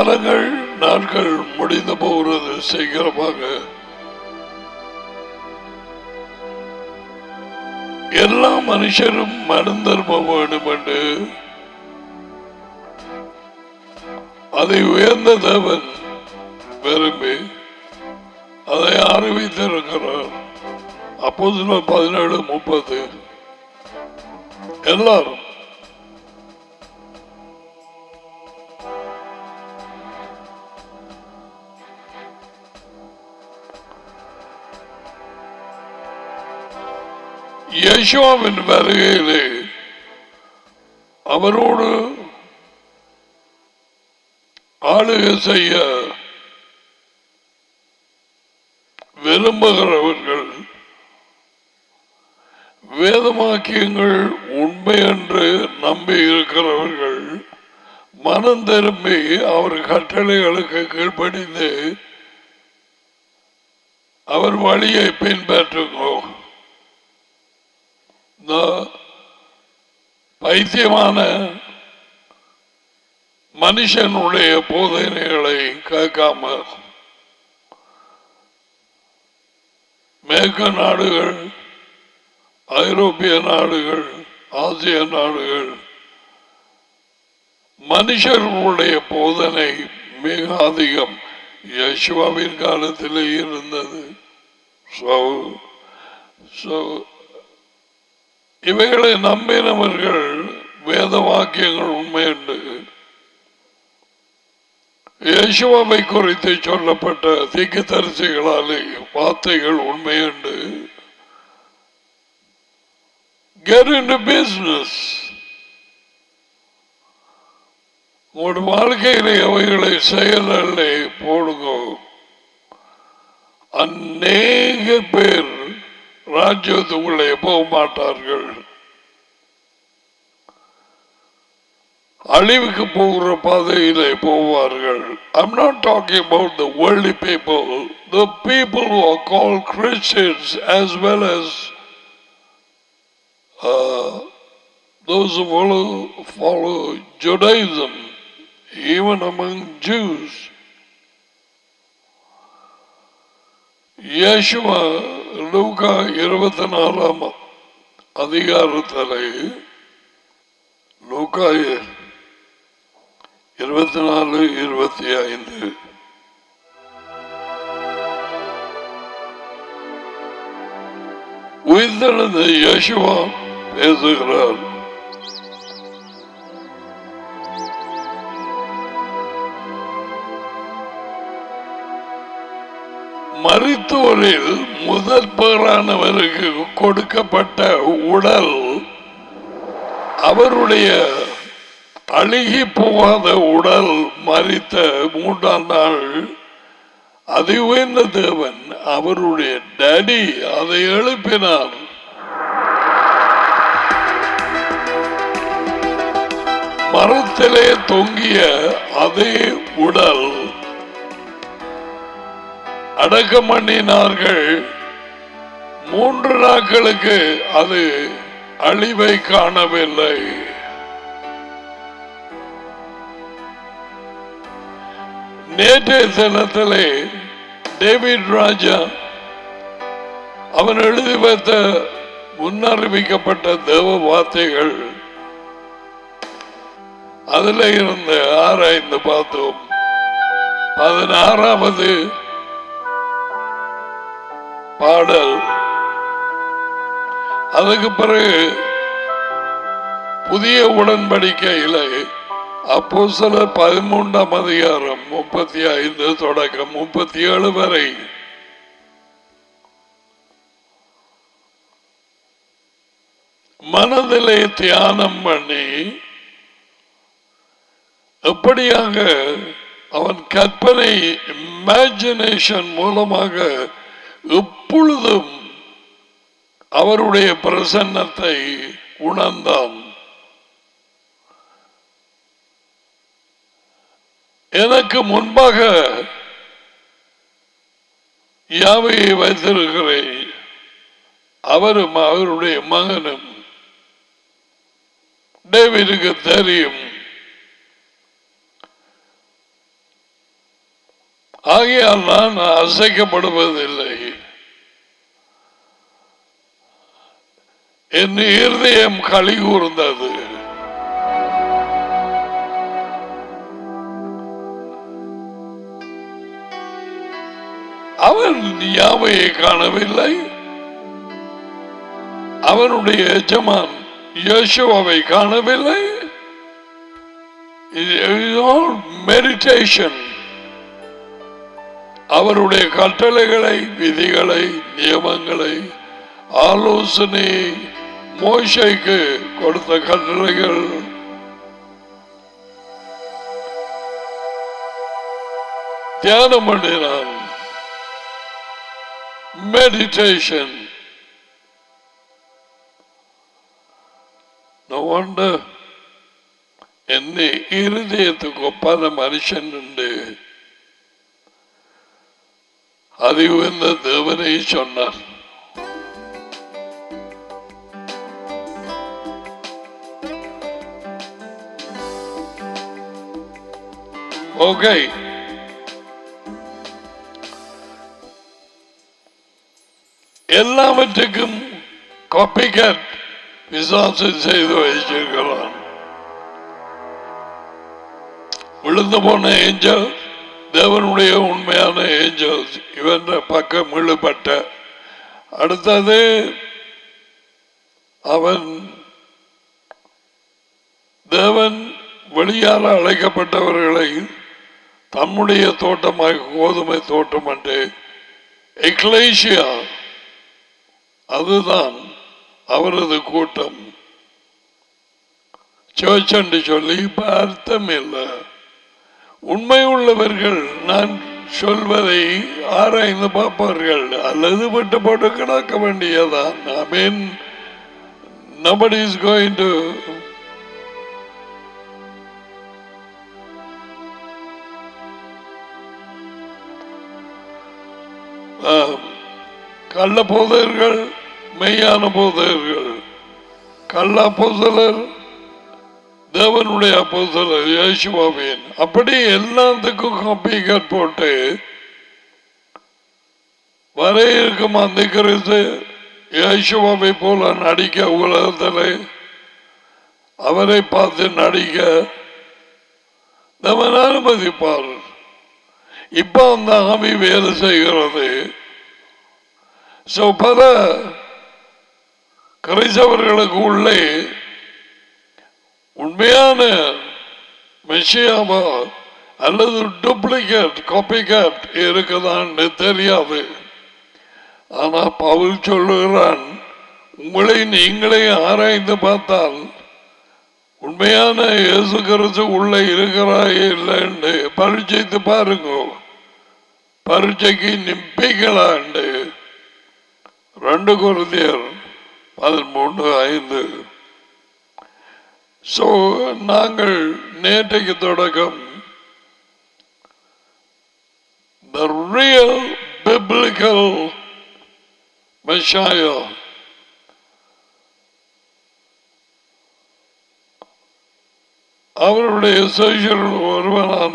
காலங்கள் நாட்கள் முடிந்து போகிறது சீக்கிரமாக. எல்லா மனுஷரும் மனம் திரும்ப வேண்டும் என்று அதை உயர்ந்த தேவன் விரும்பி அதை அறிவித்திருக்கிறார். அப்போஸ்தலர் 17:30 எல்லாரும் யேசுவின் வருகையிலே அவரோடு ஆளுகை செய்ய விரும்புகிறவர்கள் வேதவாக்கியங்கள் உண்மை என்று நம்பி இருக்கிறவர்கள் மனம் திரும்பி அவர் கட்டளைகளுக்கு கீழ்ப்படிந்து அவர் வழியை பின்பற்றுங்கோ. பைத்தியமான மனுஷனுடைய போதனைகளை கேட்காம மேற்கு நாடுகள், ஐரோப்பிய நாடுகள், ஆசிய நாடுகள் மனுஷர்களுடைய போதனை மிக அதிகம் யேசுவின் காலத்திலே இருந்தது. இவைகளை நம்பினவர்கள் வேத வாக்கியங்கள் உண்மை என்று யேசுவை குறித்து சொல்லப்பட்ட தீர்க்கதரிசிகளாலே வார்த்தைகள் உண்மை என்று get into business. உங்களுடைய வாழ்க்கையிலே அவைகளை செயலே போடுங்க. அநேக பேர் ராஜ்யத்துக்குள்ளே போக மாட்டார்கள். அழிவுக்கு போகிற பாதையிலே போவார்கள். I'm not talking about the worldly people, the people who are called Christians as well as those who follow Judaism, even among Jews. Yeshua லூக்கா 24 அதிகாரத்திலே லூக்கா 24:25 உயிர்த்தெழுந்த யேசுவா பேசுகிறார். மரித்தோரில் முதல் பேரானவருக்கு கொடுக்கப்பட்ட உடல் அவருடைய அழுகி போகாத உடல் மரித்த 3ஆம் நாள் அதை உயர்ந்த தேவன் அவருடைய டாடி அதை எழுப்பினார். மரத்திலே தொங்கிய அதே உடல் அடக்கம் பண்ணினார்கள். 3 நாட்களுக்கு அது அழிவை காணவில்லை. நேற்றைய தினத்திலே டேவிட் ராஜா அவன் எழுதி வைத்த முன்னறிவிக்கப்பட்ட தேவ வார்த்தைகள் அதில் இருந்து ஆராய்ந்து பார்த்தோம். 16வது பாடல். அதுக்கு பிறகு புதிய உடன்படிக்கையிலே அப்போஸ்தலர் 13ஆம் அதிகாரம் 35 தொடக்கம் 37 வரை மனதிலே தியானம் பண்ணி எப்படியாக அவன் கற்பனை இமேஜினேஷன் மூலமாக எப்பொழுதும் அவருடைய பிரசன்னத்தை உணர்ந்தான். எனக்கு முன்பாக யாவையை வைத்திருக்கிறேன், அவரும் அவருடைய மகனும். டேவிடுக்கு தெரியும் ஆகையால் நான் அசைக்கப்படுவதில்லை. என் இருதயம் களி கூர்ந்தது. அவன் யாவையை காணவில்லை, அவனுடைய எஜமான் யேசுவை காணவில்லை. மெடிடேஷன், அவருடைய கட்டளைகளை, விதிகளை, நியமங்களை, ஆலோசனை, மோசேக்கு கொடுத்த கட்டளைகள், தியானம் பண்ணினான். மெடிடேஷன். No wonder என்னை இருதயத்துக்கு ஒப்பான மனுஷன் உண்டு அறிவு என்ற தேவனை சொன்னார். ஓகே, எல்லாவற்றுக்கும் காப்பிகேட் விசுவாசம் செய்து வைச்சிருக்கிறான். விழுந்து போன ஏஞ்சல், தேவனுடைய உண்மையான ஏஞ்சல் இவன் பக்கம் இழுபட்ட. அடுத்தது அவன் தேவன் வெளியால் அழைக்கப்பட்டவர்களை தம்முடைய தோட்டமாக கோதுமை தோட்டம் என்று எக்லேசியா, அதுதான் அவரது கூட்டம். சர்ச் என்று சொல்லி இப்ப அர்த்தம் இல்லை. உண்மை உள்ளவர்கள் நான் சொல்வதை ஆராய்ந்து பார்ப்பார்கள், அல்லது விட்டு போட்டு கிடக்க வேண்டியதான். I mean, nobody is going to கள்ள போதகர்கள், மெய்யான போதகர்கள். கள்ள அப்போஸ்தலர், தேவனுடைய அப்போஸ்தலர் இயேசுவின். அப்படி எல்லாத்துக்கும் காப்பிகேட் போட்டு வர இருக்கும் அந்த கிறிஸ்து இயேசுவை போல நடிக்க, உலகத்தில் அவரை பார்த்து நடிக்க தேவன் அனுமதிப்பார். இப்ப அந்த ஆவி வேலை செய்கிறது. பல கிறிஸ்தவர்களுக்கு உள்ளே உண்மையான மெசியாவா அல்லது டூப்ளிகேட் காப்பிகேட் இருக்குதான்னு தெரியாது. ஆனா பவுல் சொல்லுகிறான், உங்களை நீங்களே ஆராய்ந்து பார்த்தால் உண்மையான இயேசு கிறிஸ்து உள்ள இருக்கிறாயே இல்லைன்னு பரீட்சைத்து பாருங்க. பரீட்சைக்கு நிப்பிக்கலாண்டு 2 கொரிந்தியர் 13:5. நாங்கள் நேற்றைக்கு தொடக்கம் the real biblical Messiah, அவருடைய சீஷர்கள் ஒருவனான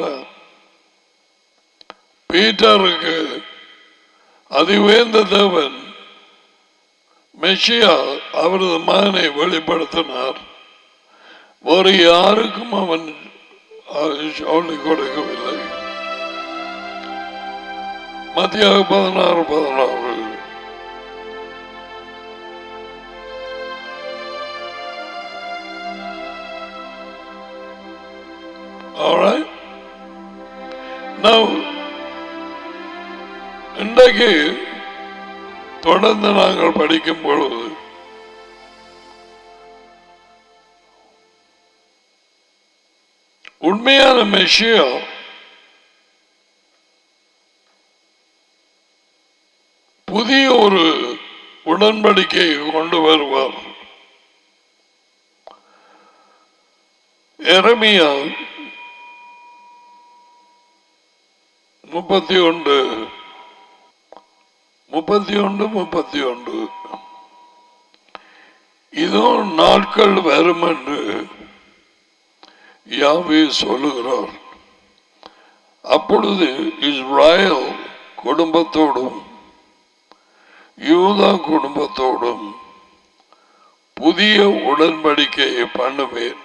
பீட்டருக்கு அதிவேந்த தேவன் மெசியா அவரது மகனை வெளிப்படுத்தினார். ஒரு யாருக்கும் அவன் சொல்லிக் கொடுக்கவில்லை. மத்திய 16:16. Alright. Now, இன்றைக்கு தொடர்ந்து நாங்கள் படிக்கும் பொழுது உண்மையான மெசியா புதிய ஒரு உடன்படிக்கை கொண்டு வருவார். எரேமியா 31 இதோ நாட்கள் வரும் என்று யாவே சொல்லுகிறார். அப்பொழுது இஸ்ரவேல் குடும்பத்தோடும் யூதா குடும்பத்தோடும் புதிய உடன்படிக்கையை பண்ணுவேன்.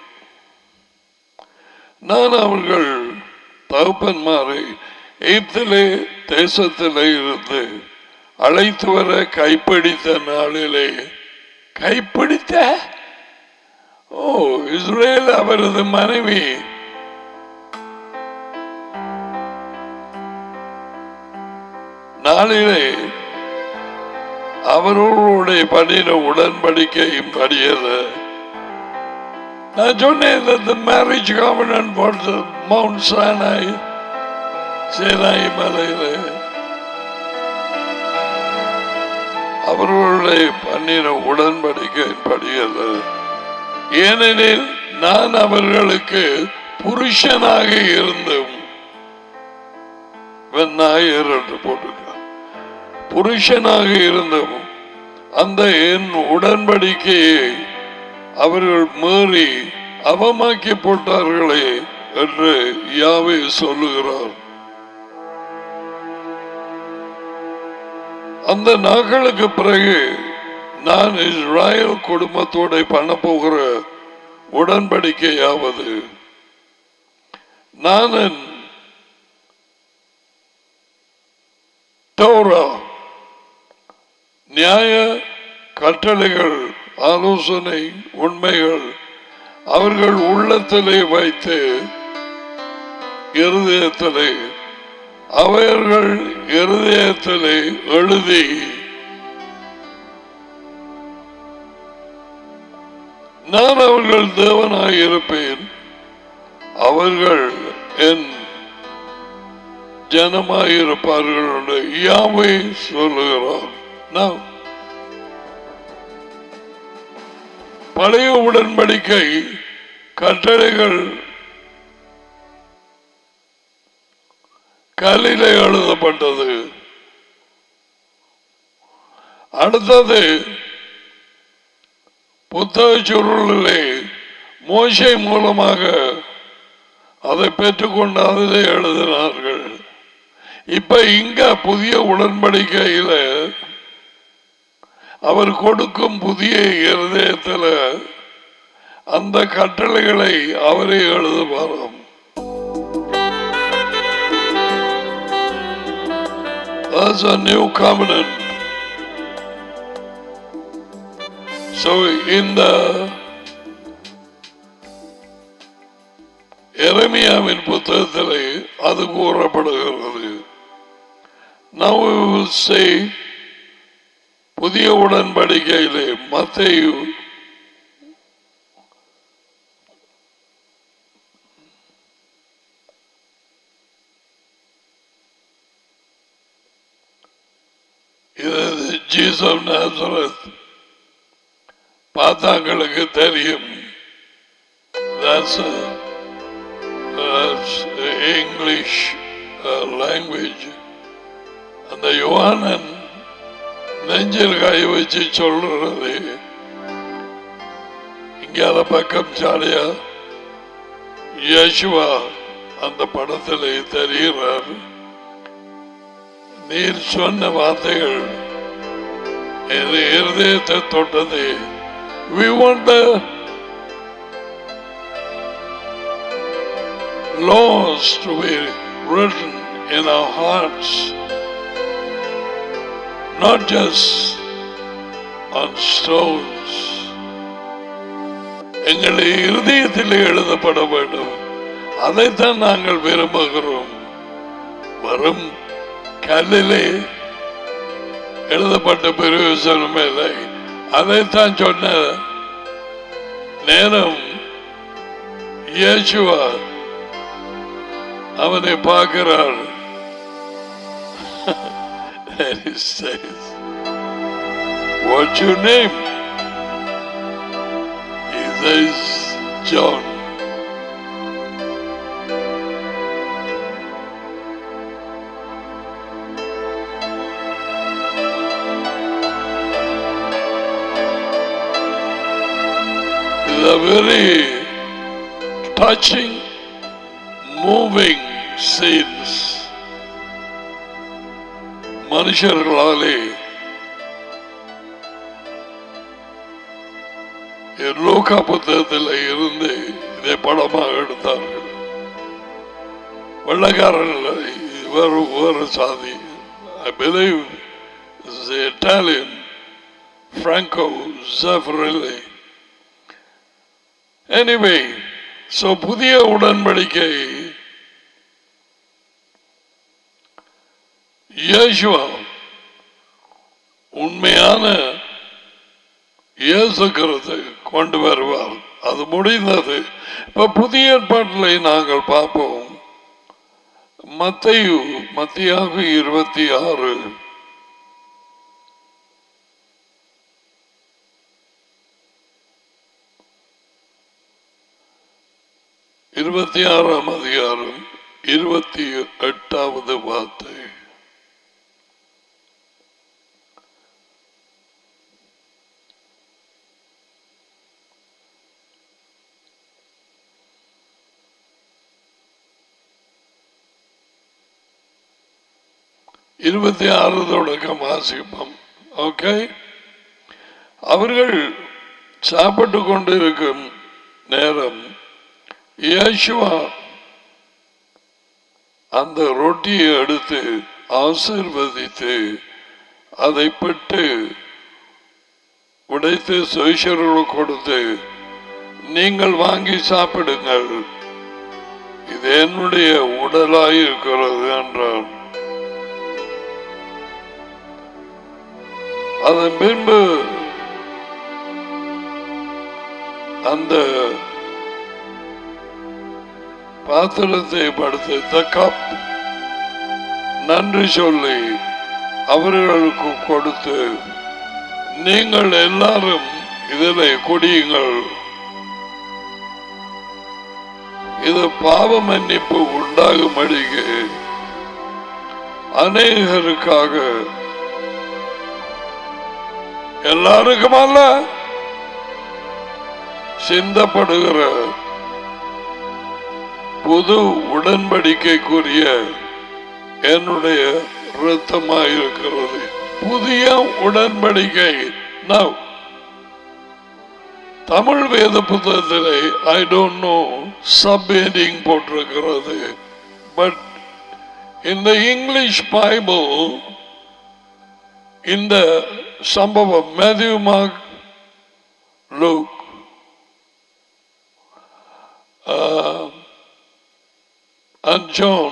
நான் அவர்கள் தகப்பன்மாரை எகிப்திலே தேசத்திலே இருந்து அழைத்து வர கைப்பிடித்த நாளிலே கைப்பிடித்த இஸ்ரவேல் அவரது மனைவி நாளிலே அவர்களுடைய பண்ணின உடன்படிக்கையும் படியது. நான் சொன்னேன் the marriage covenant for the Mount Sinai, Sinai மலையிலே அவர்களுடைய பண்ணின உடன்படிக்கையின் படியது. ஏனெனில் நான் அவர்களுக்கு புருஷனாக இருந்தும் என்று போட்டிருக்க புருஷனாக இருந்தும் அந்த என் உடன்படிக்கையை அவர்கள் மீறி அவமாக்கி போட்டார்களே என்று யாவே சொல்லுகிறார். அந்த நாட்களுக்கு பிறகு நான் இஸ்ரவேல் குடும்பத்தோட பண்ண போகிற உடன்படிக்கையாவது, நான் தோரா நியாய கட்டளைகள் ஆலோசனை உண்மைகள் அவர்கள் உள்ளத்திலே வைத்து இருதயத்திலே அவர்கள் இருதயத்திலே எழுதி நான் அவர்கள் தேவனாய் இருப்பேன், அவர்கள் என் ஜனமாயிருப்பார்கள் என்று யாவே சொல்லுகிறார். நான் பழைய உடன்படிக்கை கட்டளைகள் கல்லிலே எழுதப்பட்டது. அடுத்தது புத்தக சுருளிலே மோசே மூலமாக அதை பெற்றுக்கொண்டு அதிலே எழுதினார்கள். இப்ப இங்க புதிய உடன்படிக்கையில அவர் கொடுக்கும் புதிய இருதயத்தில் அந்த கட்டளைகளை அவரே எழுதுவாராம். That's a new covenant. So இந்த எரேமியாவின் புத்தகத்திலே அது கூறப்படுகிறது. Now we will say புதிய உடன்படிக்கையிலே மத்தேயு ஜீசஸ் ஆஃப் நாசரத் பார்த்தாங்களுக்கு தெரியும். That's English language. அந்த யோவானன் நெஞ்சில் கை வச்சு சொல்றது இங்கால பக்கம் சாலையா யேசுவா அந்த படத்திலே தெரிகிறார். நீர் சொன்ன வார்த்தைகள் என் இருதயத்தை தொட்டது. We want the laws to be written in our hearts, not just on stones. எங்களுடைய இருதயத்தில் எழுதப்பட வேண்டும். அதைத்தான் நாங்கள் விரும்புகிறோம். வரும் கல்லிலே எழுதப்பட்ட பிரயோஜனம் இல்லை. அதைத்தான் சொன்ன நேரம் இயேசுவா அவனை பார்க்கிறார். He says, what's your name? He says, John. It's a very touching, moving sins மனுஷர்களாலே லூக்கா புத்தகத்தில் இருந்து இதை படமாக எடுத்தார்கள். வெள்ளக்காரர்கள் வேறு சாதி. I believe this is Italian Franco Zeffirelli. Anyway, so புதிய உடன்படிக்கை இயேசுவா உண்மையான இயேசு கிறிஸ்து கொண்டு வருவார். அது முடிந்தது. இப்ப புதிய ஏற்பாட்டிலே நாங்கள் பார்ப்போம். மத்தேயு 26 26ஆம் அதிகாரம் 28வது வார்த்தை. இருபத்தி ஆறு தொடக்கம் வாசிப்போம். ஓகே. அவர்கள் சாப்பிட்டு கொண்டிருக்கும் நேரம் இயேசுவா அந்த ரொட்டியை எடுத்து ஆசீர்வதித்து அதை பெற்று உடைத்து சீஷர்களுக்கு கொடுத்து, நீங்கள் வாங்கி சாப்பிடுங்கள், இது என்னுடைய உடலாயிருக்கிறது என்றார். அதன் பின்பு அந்த பாத்திரத்தை படுத்து கப் நன்றி சொல்லி அவர்களுக்கு கொடுத்து, நீங்கள் எல்லாரும் இதில் குடியுங்கள், இது பாவ மன்னிப்பு உண்டாகும்படிக்கு அநேகருக்காக, எல்லாருக்கும் அல்ல, சிந்தப்படுகிற புது உடன்படிக்கைக்குரிய என்னுடைய இரத்தமாயிருக்கிறது. புதிய உடன்படிக்கை. தமிழ் வேத புத்தகத்திலே ஐ டோன்ட் நோ சப்ஹெட்டிங் போட்டிருக்கிறது. பட் இந்த இங்கிலீஷ் பைபிள் இந்த சம்பவம் Matthew, Mark, Luke, and John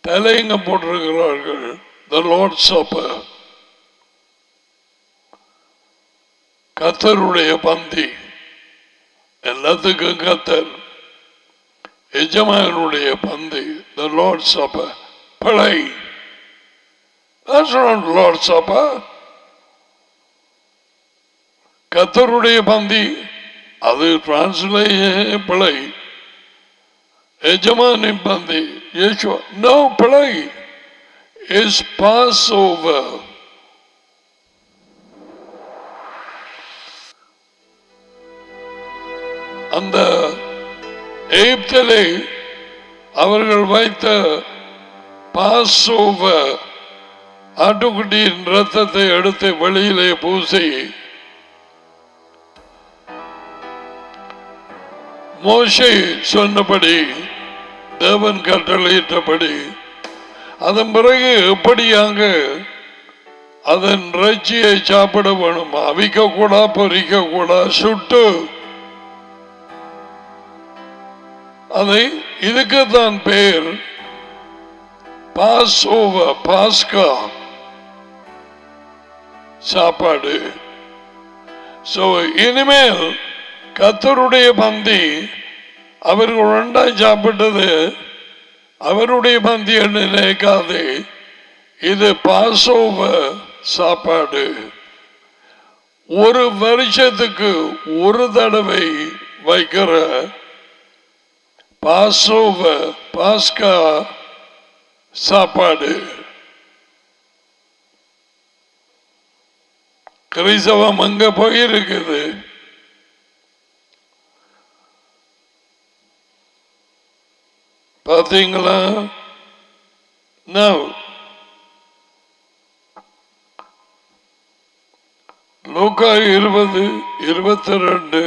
தலையங்க போட்டிருக்கிறார்கள். The Lord's Supper, கர்த்தருடைய பந்தி. எல்லாத்துக்கும் கர்த்தர் எஜமானுடைய பந்தி. The Lord's Supper. பிழை. That's not Lord's Supper. கர்த்தருடைய பந்தி அது டிரான்ஸ்லேஷன் பிழை. எஜமானி பந்தி இயேசுவா. No, பிழை. Is Passover. அந்த எகிப்திலே அவர்கள் வைத்த பாஸ்ஓவர் ஆட்டுக்குட்டியின் ரத்தத்தை எடுத்து வெளியிலே பூசி மோசே சொன்னபடி, தேவன் கட்டளையிட்டபடி, அதன் பிறகு எப்படியாக அதன் இறைச்சியை சாப்பிட வேணும். அவிக்க கூடா, பொறிக்க கூடா, சுட்டு அதை. இதுக்குத்தான் பேர் பாஸ் ஓவர், பாஸ்கா சாப்பாடு. சோ இனிமேல் கர்த்தருடைய பந்தி அவர்கள் ஒன்றாய் சாப்பிட்டது அவருடைய பந்தி என்று நினைக்காது. இது பாஸ்ஓவர் சாப்பாடு. ஒரு வருஷத்துக்கு ஒரு தடவை வைக்கிற பாஸ்ஓவர், பாஸ்கா சாப்பாடு. கிறிஸ்தவம் அங்க போயிருக்குது. பார்த்தீங்களா? லூக்கா 20:22-20.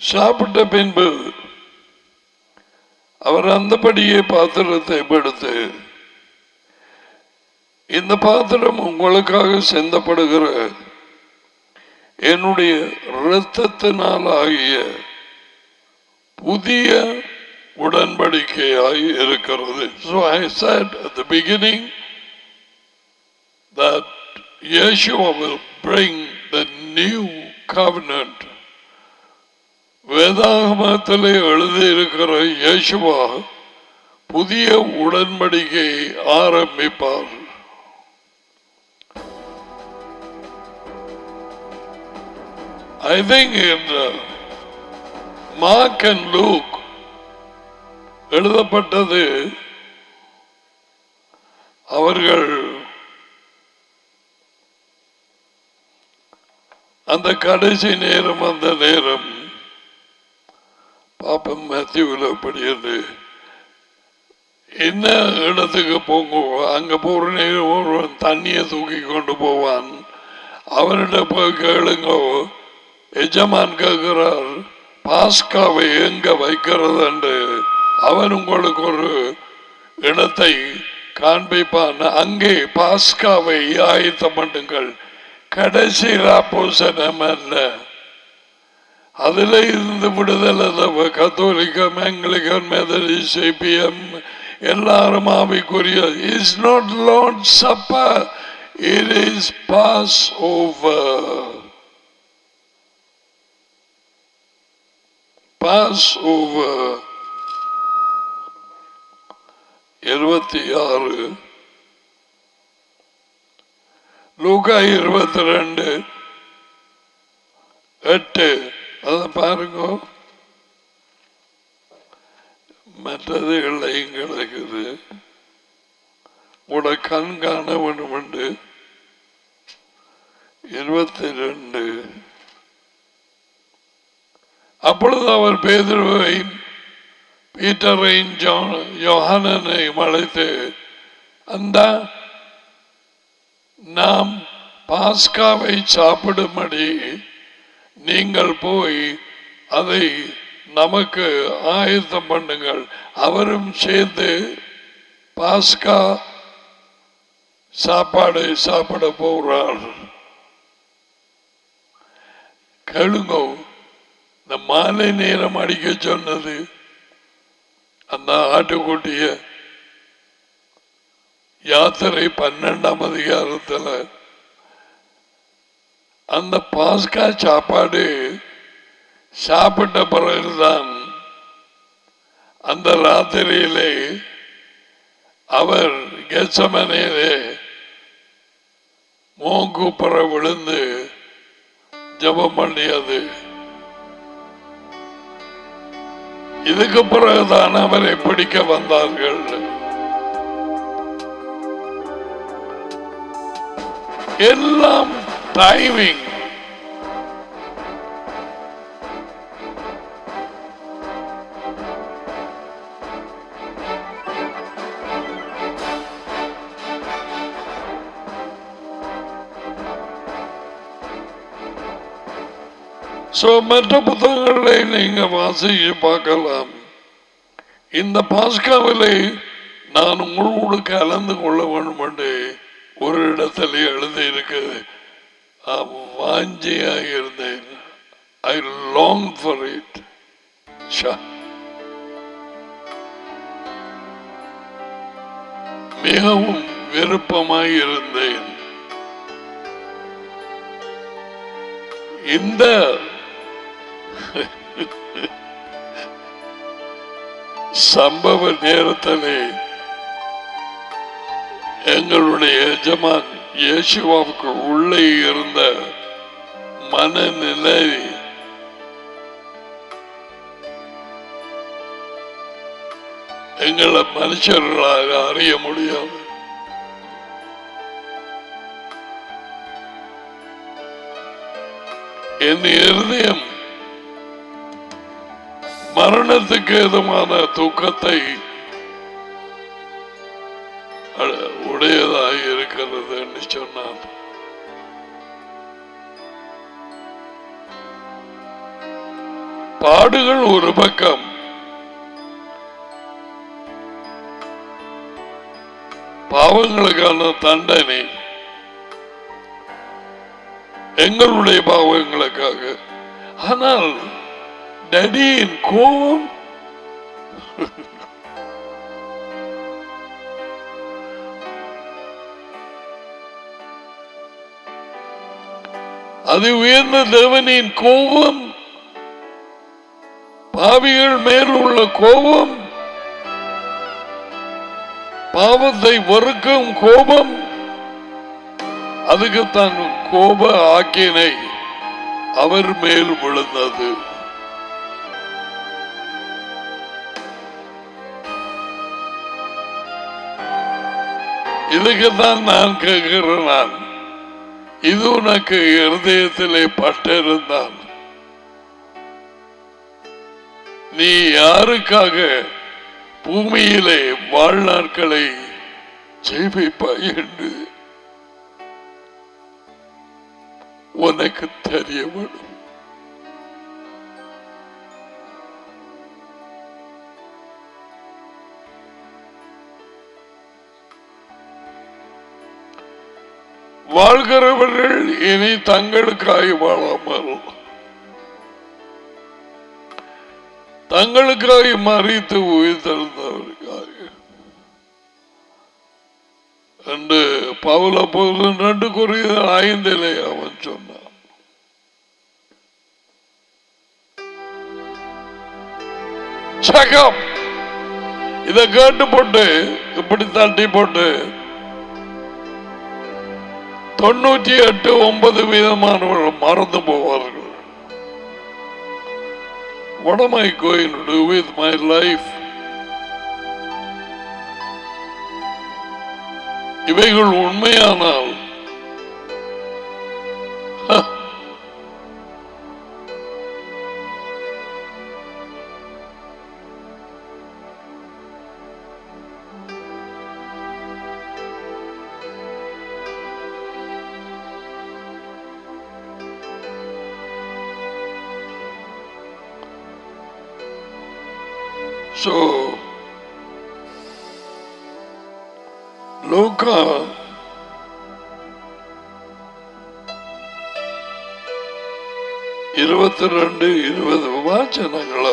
சாப்பிட்ட பின்பு அவர் அந்தபடியே பாத்திரத்தை எடுத்து, இந்த பாத்திரம் உங்களுக்காக சிந்தப்படுகிற என்னுடைய இரத்தத்தினால் ஆகிய புதிய உடன்படிக்கையாய் இருக்கிறது. So I said at the beginning that Yeshua will bring the new covenant. வேதாகமத்திலே எழுதியிருக்கிற இயேசுவா புதிய உடன்படிக்கை ஆரம்பிப்பார். I think in Mark and Luke எழுதப்பட்டது அவர்கள் அந்த கடைசி நேரம், அந்த நேரம் பாப்பம் மேத்யூவில் படியது என்ன இடத்துக்கு போங்க, அங்க போற நேரம் ஒருவன் தண்ணியை தூக்கி கொண்டு போவான், அவனிட போய் கேளுங்க. எஜமான் கேட்கிறார், பாஸ்காவை எங்க வைக்கிறது என்று. அவன் உங்களுக்கு ஒரு இடத்தை காண்பிப்பான், அங்கே பாஸ்காவை ஆயத்தம் பண்ணுங்கள். கடைசி ராப்போசனம் அல்ல, அதுல இருந்து விடுதலை. கத்தோலிக்கம், ஆங்கிலிக்கன், மெதடிஸ்ட், சிபிஎம் எல்லாரும் ஆவிக்குரிய. Is not Lord supper, it is Passover. Passover 26, லூக்கா 22:8. அதை பாருங்க. மற்றது எல்லையும் கிடைக்குது, உட கண் காண வேண்டும் என்று. 22. அப்பொழுது அவர் பேதுருவையும் பீட்டரையும் யோஹானனையும் அழைத்து, அந்த நாம் பாஸ்காவை சாப்பிடும்படி நீங்கள் போய் அதை நமக்கு ஆயத்தம் பண்ணுங்கள். அவரும் சேர்ந்து பாஸ்கா சாப்பாடை சாப்பிட போகிறார். கேளுங்கோ, இந்த மாலை நேரம் அடிக்க சொன்னது அந்த ஆட்டுக்குட்டிய யாத்திரை 12ஆம் அதிகாரத்தில் அந்த பாஸ்கா சாப்பாடு சாப்பிட்ட பிறகுதான் அந்த ராத்திரியிலே அவர் கெத்சமனேயிலே மோங்குப்புற விழுந்து ஜெபம் பண்ணியது. இதுக்கு பிறகுதான் அவரை பிடிக்க வந்தார்கள். எல்லாம் டைமிங். மற்ற புத்தகங்களை நீங்க வாசிச்சு பார்க்கலாம். இந்த பாஸ்காவிலே நான் உங்களோடு கலந்து கொள்ள வேண்டும் என்று ஒரு இடத்துல எழுதி இருக்குது. வாஞ்சியாக இருந்தேன். I long for it. மிகவும் விருப்பமாய் இருந்தேன். இந்த சம்பவ நேரத்திலே எங்களுடைய எஜமான் இயேசுவுக்கு உள்ளே இருந்த மனநிலை எங்களை மனுஷர்களாக அறிய முடியாது. என் இருதயம் மரணத்துக்கு ஏதுமான தூக்கத்தை உடையதாக இருக்கிறது என்று சொன்னார். பாடுகள் ஒரு பக்கம், பாவங்களுக்கான தண்டனை எங்களுடைய பாவங்களுக்காக. ஆனால் டடியின் கோபம் அது உயர்ந்த தேவனின் கோபம், பாவிகள் மேல் உள்ள கோபம், பாவத்தை வெறுக்கும் கோபம், அதுக்கு தான் கோப ஆக்கினை அவர் மேல் விழுந்தது. இதுக்குத்தான் நான் கேட்கிறேன், நான் இது உனக்கு இருதயத்திலே பட்டிருந்தால் நீ யாருக்காக பூமியிலே வாழ்நாட்களை ஜெயிப்பாய் என்று உனக்கு தெரிய வேண்டும். வாழ்கிறவர்கள் இனி தங்களுக்காய் வாழாமல் தங்களுக்காய் மறித்து உயிர்த்தெழுந்தவர்களுக்காக என்று பவுல் அப்போஸ்தலன் 2 கொரிந்தியர் 5 அவன் சொன்னான். இதை கேட்டு போட்டு இப்படி தட்டி போட்டு 98-9% மறந்து போவார்கள். What am I going to do with my life? இவைகள் உண்மையானால் லூக்கா 22-20 வாசனங்கள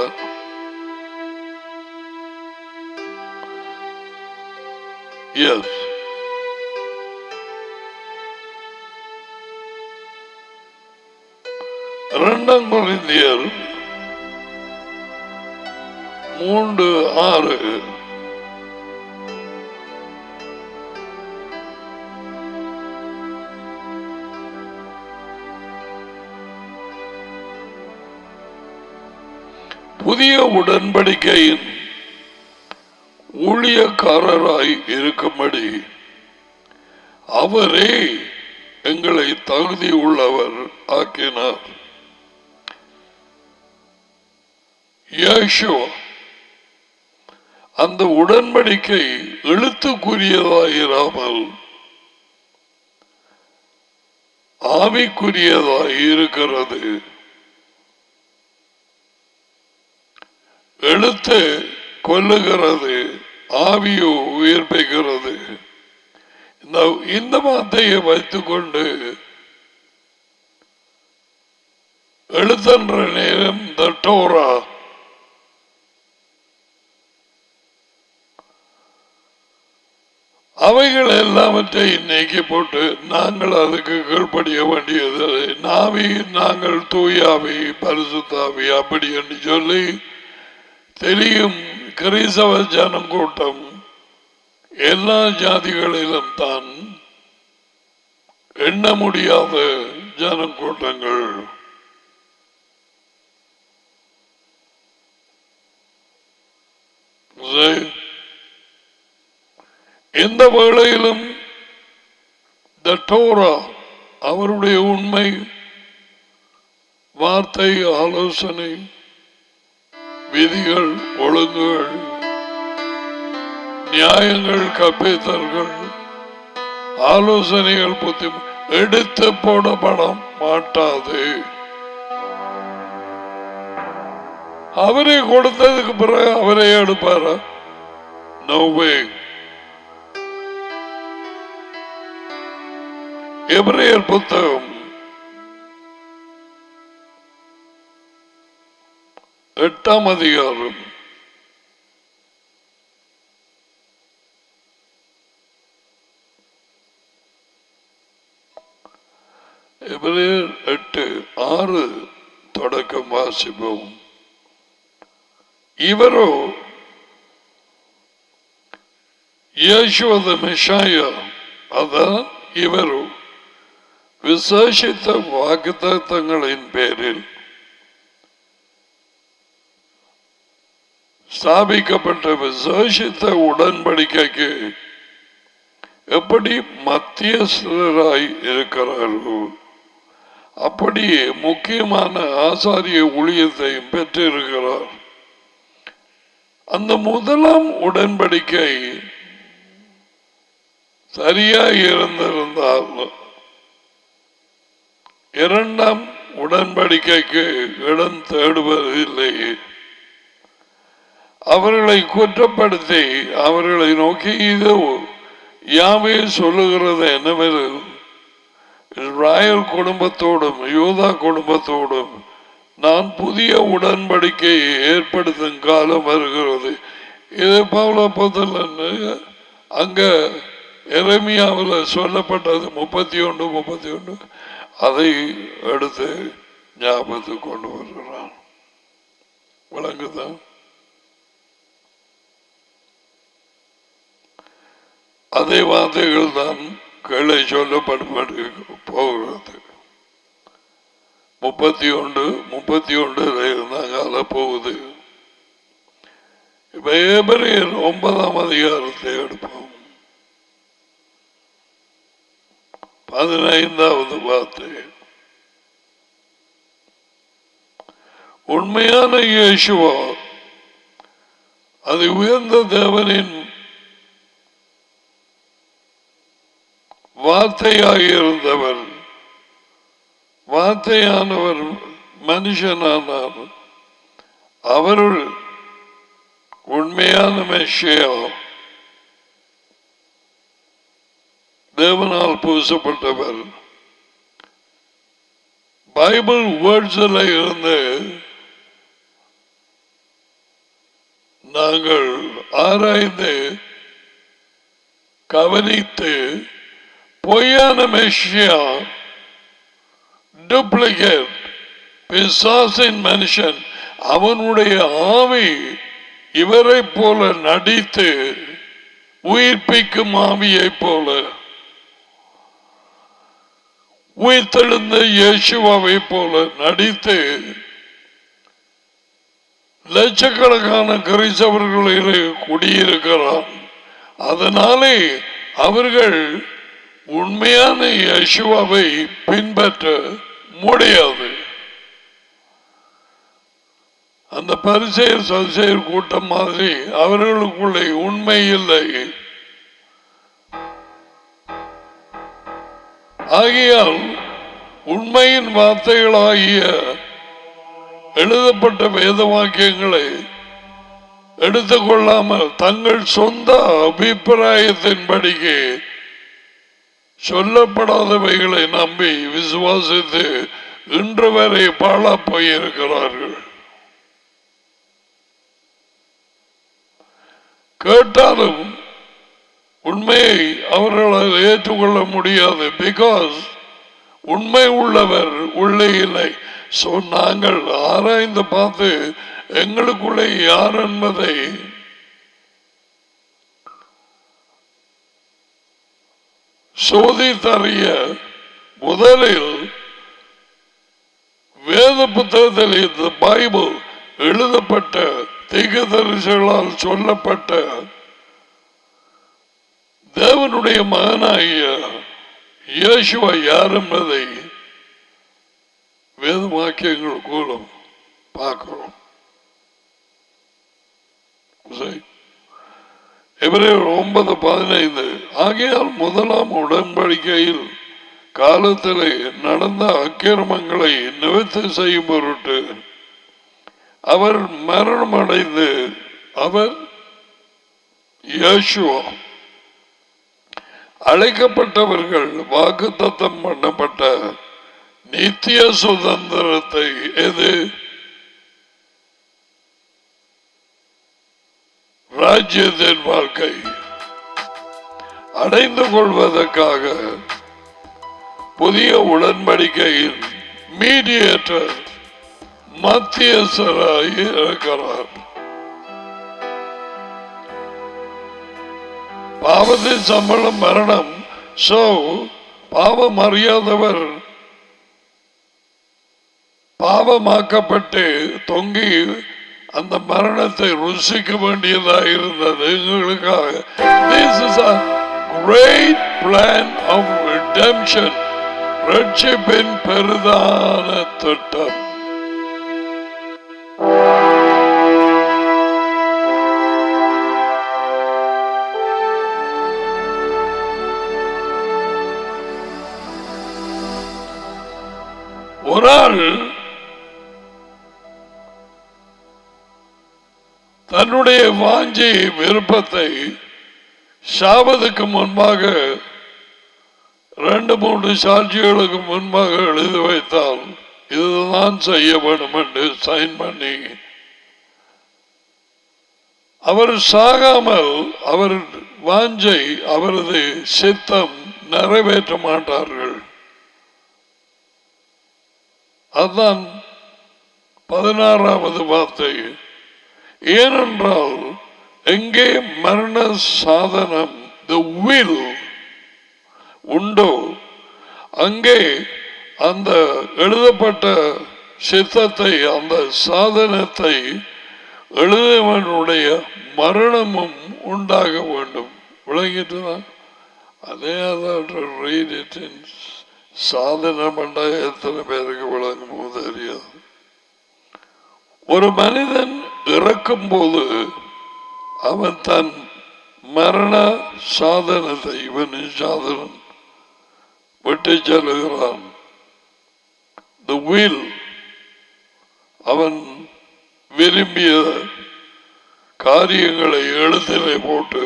எஸ் இரண்டாம் கொரிந்தியர் 3:6 புதிய உடன்படிக்கையின் ஊழியக்காரராய் இருக்கும்படி அவரே எங்களை தகுதி உள்ளவர் ஆக்கினார். யேசுவா அந்த உடன்படிக்கை எழுத்துக்குரியதாயிராமல் ஆவிக்குரியதாய் இருக்கிறது. எழுத்து கொல்லுகிறது, ஆவியோ உயிர்ப்பிக்கிறது. இந்த வார்த்தையை வைத்துக் கொண்டு எழுத்தன்ற நேரம் இந்த டோரா அவைகள் எல்லாவற்றையும் நீக்கி போட்டு நாங்கள் அதுக்கு கீழ்ப்படிய வேண்டியது. நாவி நாங்கள் தூயாவி பரிசுத்தாவி அப்படி என்று சொல்லி தெரியும். கிறிஸ்தவ ஜனம் கூட்டம் எல்லா ஜாதிகளிலும் தான் எண்ண முடியாத ஜனக்கூட்டங்கள். எந்த வேளையிலும் அவருடைய உண்மை வார்த்தை, ஆலோசனை, விதிகள், ஒழுங்குகள், நியாயங்கள், கற்பித்தல்கள், ஆலோசனைகள் புத்தி எடுத்து போடப்பட மாட்டாது. அவரை கொடுத்ததுக்கு பிறகு அவரே எடுப்பாரா? No way. எபிரேயர் புத்தகம் 8ஆம் அதிகாரம் 8:6 தொடக்கம் வாசிப்போம். இவரோ யேசுவ மெஷாயா, அதான் இவரோ விசேஷித்த வாக்குத்தத்தங்களின் பேரில் ஸ்தாபிக்கப்பட்ட விசேஷித்த உடன்படிக்கைக்கு எப்படி மத்தியஸ்தராய் இருக்கிறார்களோ அப்படியே முக்கியமான ஆசாரிய ஊழியத்தையும் பெற்றிருக்கிறார். அந்த முதலாம் உடன்படிக்கை சரியாய் இருந்திருந்தால் இரண்டாம் உடன்படிக்கைக்கு இடம் தேடுவதில்லை. அவர்களை குற்றப்படுத்தி அவர்களை நோக்கி இதோ யாவே சொல்லுகிறது என்னவெனில், இஸ்ராயல் குடும்பத்தோடும் யூதா குடும்பத்தோடும் நான் புதிய உடன்படிக்கையை ஏற்படுத்தும் காலம் வருகிறது. இது பவுல் அங்க எரேமியாவில் சொல்லப்பட்டது 31 அதை எடுத்து ஞாபகத்துக்கு கொண்டு வருகிறான். விளங்குதான்? அதே வார்த்தைகள் தான் கீழே சொல்லப்பட்டு போகிறது. 31 இருந்தாங்க போகுது. இப்ப எபிரேயர் 9ஆம் அதிகாரத்தை எடுப்போம். 15வது வார்த்தை. உண்மையான இயேசுவா அது உயர்ந்த தேவனின் வார்த்தையாயிருந்தவர், வார்த்தையானவர் மனுஷனானார். அவருள் உண்மையான மெஷியா தேவனால் பூசப்பட்டவர். பைபிள் வேர்ட்ஸில் இருந்து நாங்கள் ஆராய்ந்து கவனித்து பொய்யான மெஷியா, டூப்ளிகேட், பிசாசின் மனுஷன், அவனுடைய ஆவி இவரை போல நடித்து உயிர்ப்பிக்கும் ஆவியை போல உயிர்த்தெழுந்த இயேசுவை போல நடித்து லட்சக்கணக்கான கிறிஸ்தவர்களிலே குடியிருக்கிறான். அதனாலே அவர்கள் உண்மையான இயேசுவை பின்பற்ற முடியாது. அந்த பரிசேயர் சதுசேயர் கூட்டம் மாதிரி அவர்களுக்குள்ளே உண்மை இல்லை. ஆகையால் உண்மையின் வார்த்தைகளாகிய எழுதப்பட்ட வேத வாக்கியங்களை எடுத்துக்கொள்ளாமல் தங்கள் சொந்த அபிப்பிராயத்தின்படிக்கு சொல்லப்படாதவைகளை நம்பி விசுவாசித்து இன்று வரை பாழா போயிருக்கிறார்கள். கேட்டாலும் உண்மையை அவர்களால் ஏற்றுக்கொள்ள முடியாது. பிகாஸ் உண்மை உள்ளவர் உள்ளே இல்லை. சோ நாங்கள் ஆராய்ந்து பார்த்து எங்களுக்குள்ளே யார் என்பதை சோதித்தறிய முதலில் வேத புத்தகத்தில் இந்த பைபிள் எழுதப்பட்ட தீர்க்கதரிசிகளால் சொல்லப்பட்ட தேவனுடைய மகனாகிய இயேசுவா யார் என்பதை வேத வாக்கியங்கள் கூறும் பார்க்கிறோம். எபிரேயர் 9:15 ஆகையால் முதலாம் உடன்படிக்கையில் காலத்திலே நடந்த அக்கிரமங்களை நிவர்த்தி செய்யும் பொருட்டு அவர் மரணம் அடைந்து அவர் இயேசுவா அழைக்கப்பட்டவர்கள் வாக்குத்தத்தம் பண்ணப்பட்ட நித்திய சுதந்திரத்தை எது ராஜ்யத்தின் வாழ்க்கை அடைந்து கொள்வதற்காக புதிய உடன்படிக்கையின் மீடியேட்டர் மத்தியஸ்தராய் இருக்கிறார். பாவத்தின் சம்பளம் மரணம். சோ பாவம் அறியாதவர் பாவமாக்கப்பட்டு தொங்கி அந்த மரணத்தை ருசிக்க வேண்டியதாக இருந்தது எங்களுக்காக. This is a great plan of redemption. ரட்சிப்பின் பெரிதான திட்டம். ஒரு ஆள் தன்னுடைய வாஞ்சி விருப்பத்தை சாவதுக்கு முன்பாக 2-3 சாட்சிகளுக்கு முன்பாக எழுதி வைத்தால் இதுதான் செய்ய வேண்டும் என்று சைன் பண்ணி அவர் சாகாமல் அவர் வாஞ்சை அவரது சித்தம் நிறைவேற்ற மாட்டார்கள். அதுதான் 16வது வார்த்தை. ஏனென்றால் எங்கே மரண சாதனம் the will உண்டோ அங்கே அந்த எழுதப்பட்ட சித்தத்தை அந்த சாதனத்தை எழுதவனுடைய மரணமும் உண்டாக வேண்டும். விளங்கிட்டுதான் அதே சாதனம் என்றால் எத்தனை பேருக்கு விளங்குமோ தெரியாது. ஒரு மனிதன் இறக்கும் போது அவன் தன் மரண சாதனத்தை இவனின் சாதனம் விட்டு செல்லுகிறான். The will அவன் விரும்பிய காரியங்களை எழுத்திலே போட்டு,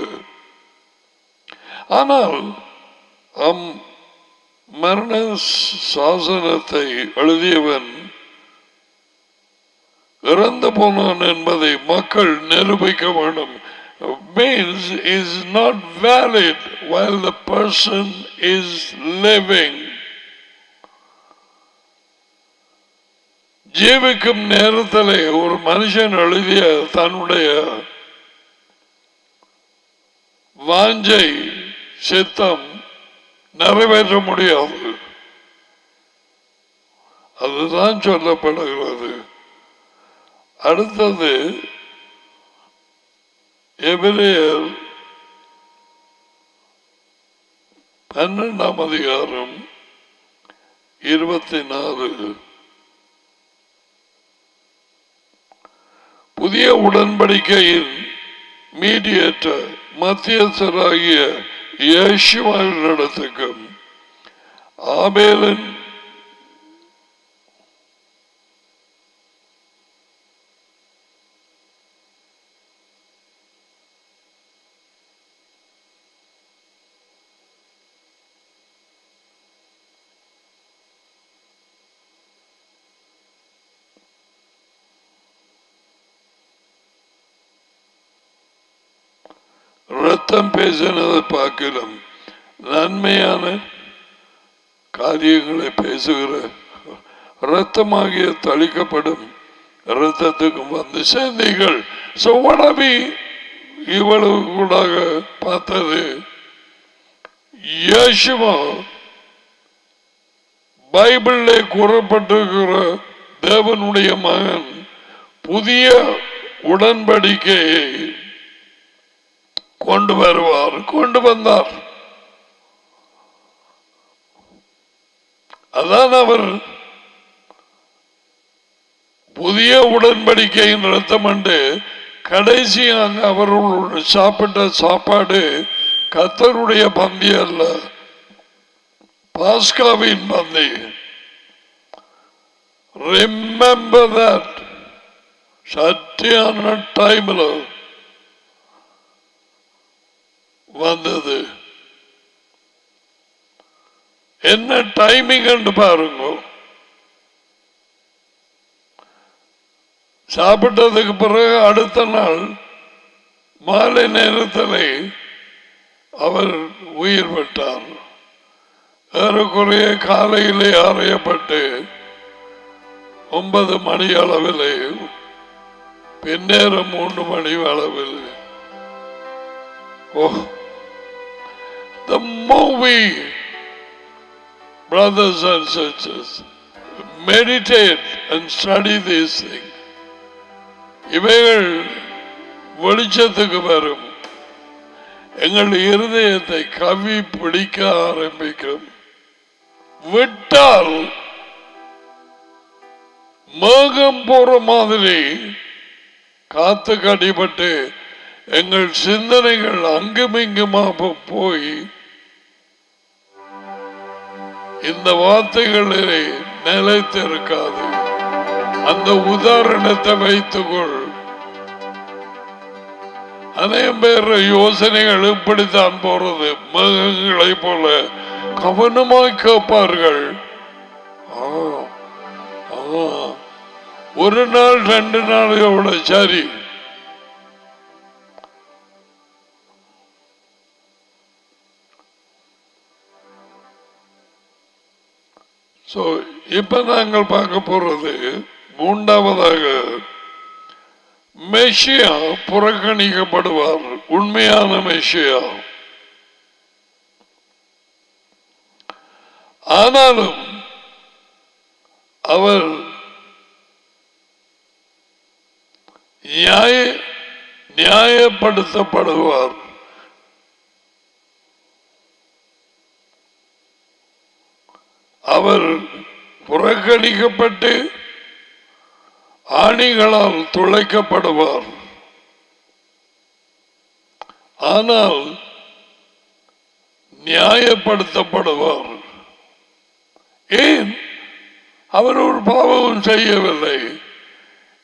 ஆனால் மரண சாசனத்தை எழுதியவன் இறந்து போனான் என்பதை மக்கள் நிரூபிக்க வேண்டும். Means is not valid while the person is living. ஜீவிக்கும் நேரத்திலே ஒரு மனுஷன் எழுதிய தன்னுடைய வாஞ்சை சித்தம் நிறைவேற்ற முடியாது. அதுதான் சொல்லப்படுகிறது. அடுத்தது எபிரேயர் 12ஆம் அதிகாரம் 24. புதிய உடன்படிக்கையின் மீடியேட்டர் மத்தியஸ்தராகிய இயேசுவினிடத்துக்கும் ஆபேலின் ரத்தம் பேசினதை பார்க்கலாம். நன்மையான காரியங்களை பேசுகிற ரத்தமாகிய தளிக்கப்படும் ரத்தத்துக்கும் வந்து சேர்ந்தீர்கள். இவ்வளவு கூட பார்த்தது இயேசுவா பைபிளிலே கூறப்பட்டிருக்கிற தேவனுடைய மகன் புதிய உடன்படிக்கையை கொண்டு வருவார், கொண்டு வந்தார். அதான் அவர் புதிய உடன்படிக்கையின் ரத்தம் என்று கடைசியாக அவர்களோடு சாப்பிட்ட சாப்பாடு கர்த்தருடைய பந்தி அல்ல, பாஸ்காவின் பந்தி. Remember that. சத்தியான டைம்ல வந்தது. என்ன டைமிங் என்று பாருங்க. சாப்பிட்டதுக்கு பிறகு அடுத்த நாள் மாலை நேரத்தில் அவர் உயிர் விட்டார். ஏறக்குறைய காலையிலே அறையப்பட்டு 9 மணி அளவில், பின்னேரம் 3 மணி அளவில். Oh, the movie, brothers and sisters, meditate and study these things. இவைகள் வெளிச்சத்துக்கு வரும், எங்கள் இருதயத்தை கவி பிடிக்க ஆரம்பிக்கும். விட்டால் மேகம் போற மாதிரி காத்து கடிபட்டு எங்கள் சிந்தனைகள் அங்குமிங்குமாக போய் இந்த வார்த்தைகளிலே நிலைத்திருக்காது. அந்த உதாரணத்தை வைத்துக்கொள். அநேகம் பேர் யோசனைகள் இப்படித்தான் போறது. மேகங்களை போல கவனமாய் கேட்பார்கள். ஒரு நாள் 2 நாளோட சரி. இப்ப நாங்கள் பார்க்க போறது மூன்றாவதாக மெஷியா புறக்கணிக்கப்படுவார். உண்மையான மெஷியா. ஆனாலும் அவர் நியாயப்படுத்தப்படுவார். அவர் புறக்கணிக்கப்பட்டு ஆணிகளால் துளைக்கப்படுவார். ஆனால் நியாயப்படுத்தப்படுவார். ஏன்? அவர் ஒரு பாவமும் செய்யவில்லை.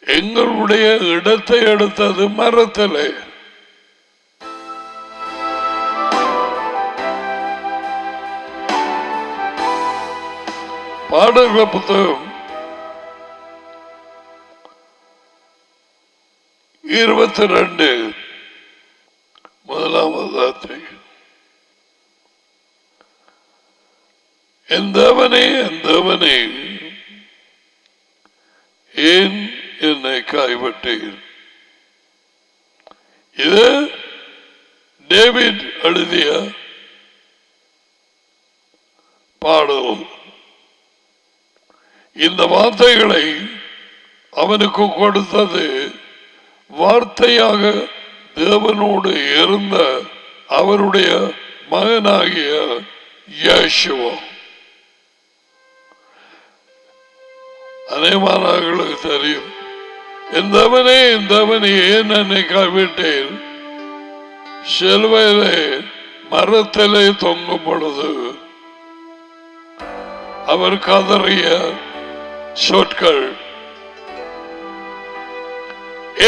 எங்களுடைய இடத்தை எடுத்தது மரத்திலே. பாடல்கள் புத்தகம் 22 முதலாவது. என் தேவனே, என் தேவனே, ஏன் என்னை கைவிட்டீர்? இது டேவிட் எழுதிய பாடல். இந்த வார்த்தைகளை அவனுக்கு கொடுத்தது வார்த்தையாக தேவனோடு இருந்த அவருடைய மகனாகிய இயேசுவா. அநேகமானவர்களுக்கு தெரியும். என் தேவனே, என் தேவனே, ஏன் என்னை கைவிட்டேன்? சிலுவையிலே மரத்திலே தொங்கும் பொழுது அவர் கதறிய சொற்கள்,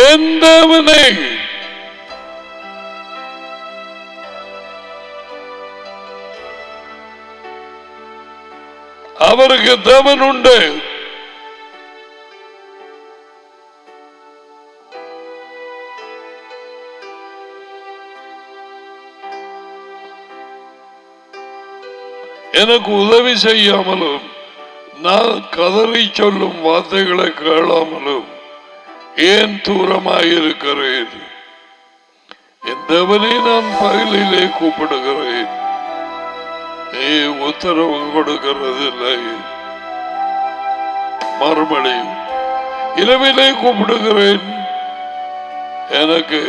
என் தேவனே, அவருக்கு தேவன் உண்டு. எனக்கு உதவி செய்யாமலும் நான் கதறி சொல்லும் வார்த்தைகளை கேளாமலும் ஏன் தூரமாயிருக்கிறேன்? என் தேவனை நான் பகலிலே கூப்பிடுகிறேன், நீ உத்தரவு கொடுக்கிறதில்லை. மறுபடி இரவிலே கூப்பிடுகிறேன், எனக்கு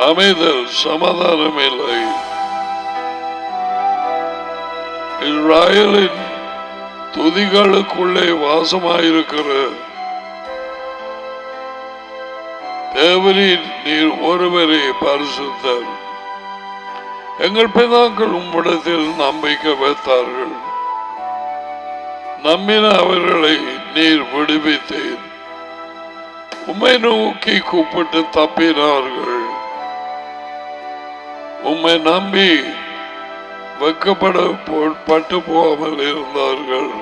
அமைதல் சமாதானம் இல்லை. இஸ்ராயலின் துதிகளுக்குள்ளே வாசமாயிருக்கிற தேவரீர் நீர் ஒருவரே பரிசுத்தர். எங்கள் பிதாக்கள் உம்மிடத்தில் நம்பிக்கை வைத்தார்கள், நம்பின அவர்களை நீர் விடுவித்தீர். உம்மை நோக்கி கூப்பிட்டு தப்பினார்கள். உம்மை நம்பி வெக்கப்பட்டு போகாமல் இருந்தார்கள்.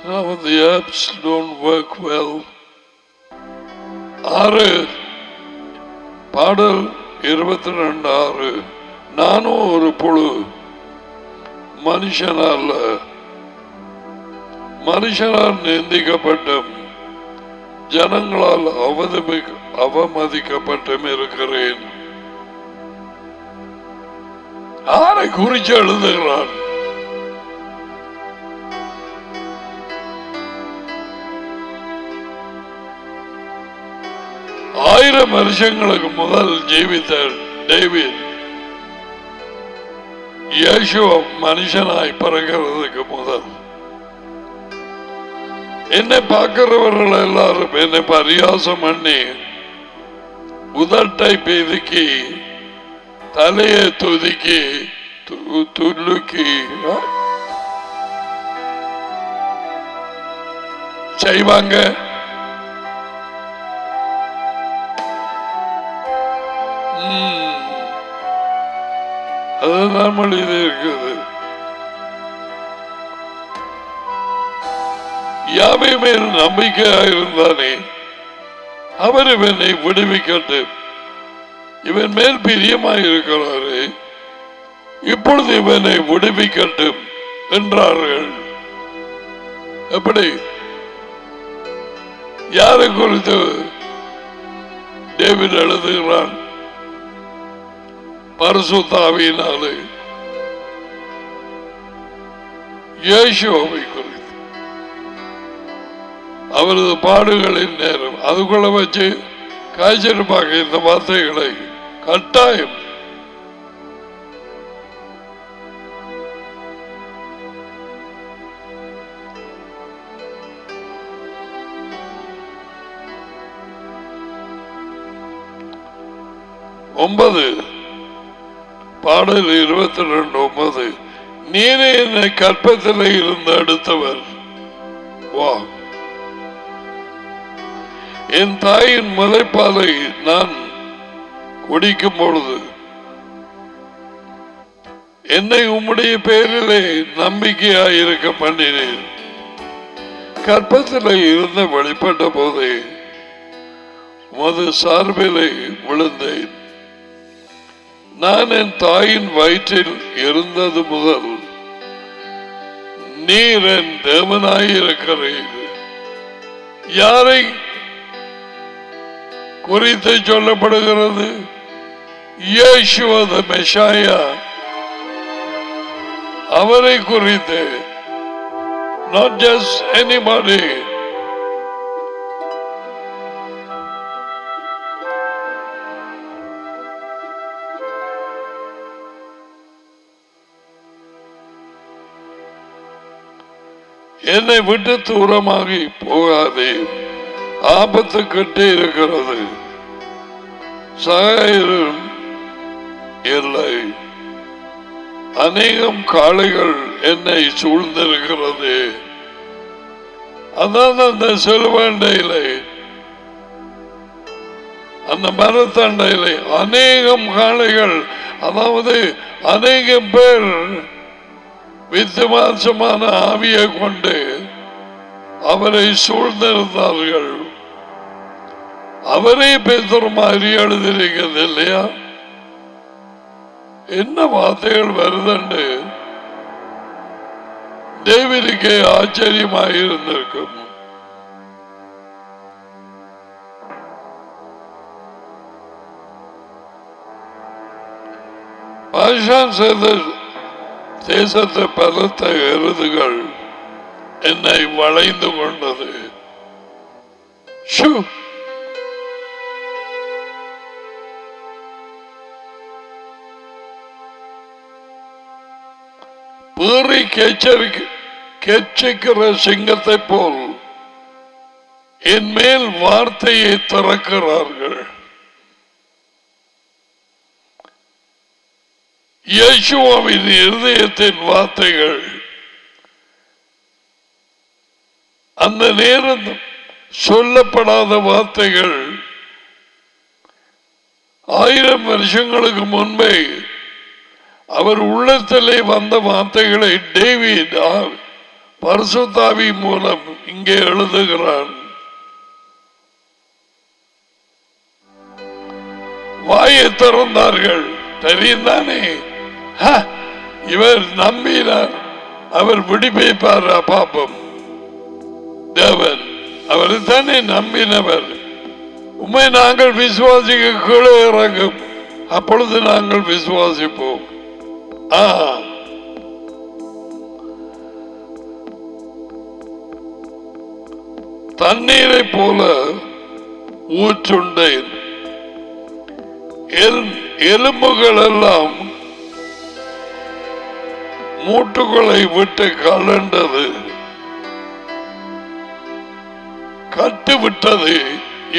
Now the apps don't work well. 6 பாடல் 22:6 நானும் ஒரு புழு, மனுஷனால மனுஷனால் நிந்திக்கப்பட்டும் ஜனங்களால் அவமதிக்கப்பட்டும் இருக்கிறேன். யாரை குறிச்சு எழுதுகிறான்? ஆயிரம் வருஷங்களுக்கு முதல் ஜீவித்த டேவிட் இயேசுவ மனுஷனாய் பிறக்கிறதுக்கு முதல் என்னை பார்க்கிறவர்கள் எல்லாரும் என்னை பரியாசம் பண்ணி உதட்டை பெதுக்கி தலையை துதுக்கி துள்ளுக்கி செய்வாங்க. அதுதான் மொழிது இருக்குது. யாவை மேல் நம்பிக்கையாயிருந்தானே அவர் இவனை விடுவிக்கட்டு, இவன் மேல் பிரியமாயிருக்கிறாரு, இப்பொழுது இவனை விடுவிக்கட்டும் என்றார்கள். எப்படி? யாரை குறித்து டேவிட் எழுதுகிறான்? பரிசுத்த ஆவியினாலே இயேசுவை குறித்து. அவரது பாடுகளின் நேரம் அதுக்குள்ள வச்சு காய்ச்சிருப்பாங்க இந்த வார்த்தைகளை கட்டாயம். பாடல் 22:9 நீரே என்னை கற்பத்தில் இருந்து அடுத்தவர், வா என் தாயின் முலைப்பாலை நான் குடிக்கும் பொழுது என்னை உம்முடைய பேரிலே நம்பிக்கையாயிருக்க பண்ணினேன். கற்பத்தில் இருந்து வெளிப்பட்ட போதே உமது சார்பிலே விழுந்தேன். நான் என் தாயின் வயிற்றில் இருந்தது முதல் நீர் என் தேவனாயிருக்கிறீர். யாரை குறித்து சொல்லப்படுகிறது? இயேசுவ மெஷாயா, அவரை குறித்து. not just anybody. என்னை விட்டு தூரமாகி போகாதே, ஆபத்து கிட்டே இருக்கிறது, சகாயம் இல்லை, அநேகம் காளைகள் என்னை சூழ்ந்திருக்கிறது. அதான் அந்த செல்வண்டையில அந்த மரத்தண்டையில அநேகம் காளைகள், அதாவது அநேகம் பேர் வித்தியாசமான ஆவியை கொண்டு அவரை சூழ்ந்திருந்தார்கள். அவரே பேசுற மாதிரி எழுதிருக்கிறது இல்லையா? என்ன வார்த்தைகள் வருதுண்டு. தேவனுக்கே ஆச்சரியமாயிருந்திருக்கும். பாஷான் தேசத்தை பலத்த எருதுகள் என்னை வளைந்து கொண்டது. பேறி கெச்சிக்கிற சிங்கத்தை போல் என் மேல் வார்த்தையை திறக்கிறார்கள். இயேசுவின் இருதயத்தின் வார்த்தைகள் அந்த நேரம் சொல்லப்படாத வார்த்தைகள் 1000 வருஷங்களுக்கு முன்பே அவர் உள்ளத்திலே வந்த வார்த்தைகளை டேவிட் பரிசுத்தாவி மூலம் இங்கே எழுதுகிறான். வாயை திறந்தார்கள். தெரியுந்தானே, இவர் நம்பினார், அவர் விடுவிப்பார். பாப்பம் தேவன் அவர் தானே நம்பினவர். உண்மை நாங்கள் விசுவாசிக்க கீழே இறங்கும், அப்பொழுது நாங்கள் விசுவாசிப்போம். தண்ணீரை போல ஊற்றுண்டேன், எலும்புகள் எல்லாம் மூட்டுகளை விட்டு கலண்டது, கட்டு விட்டது.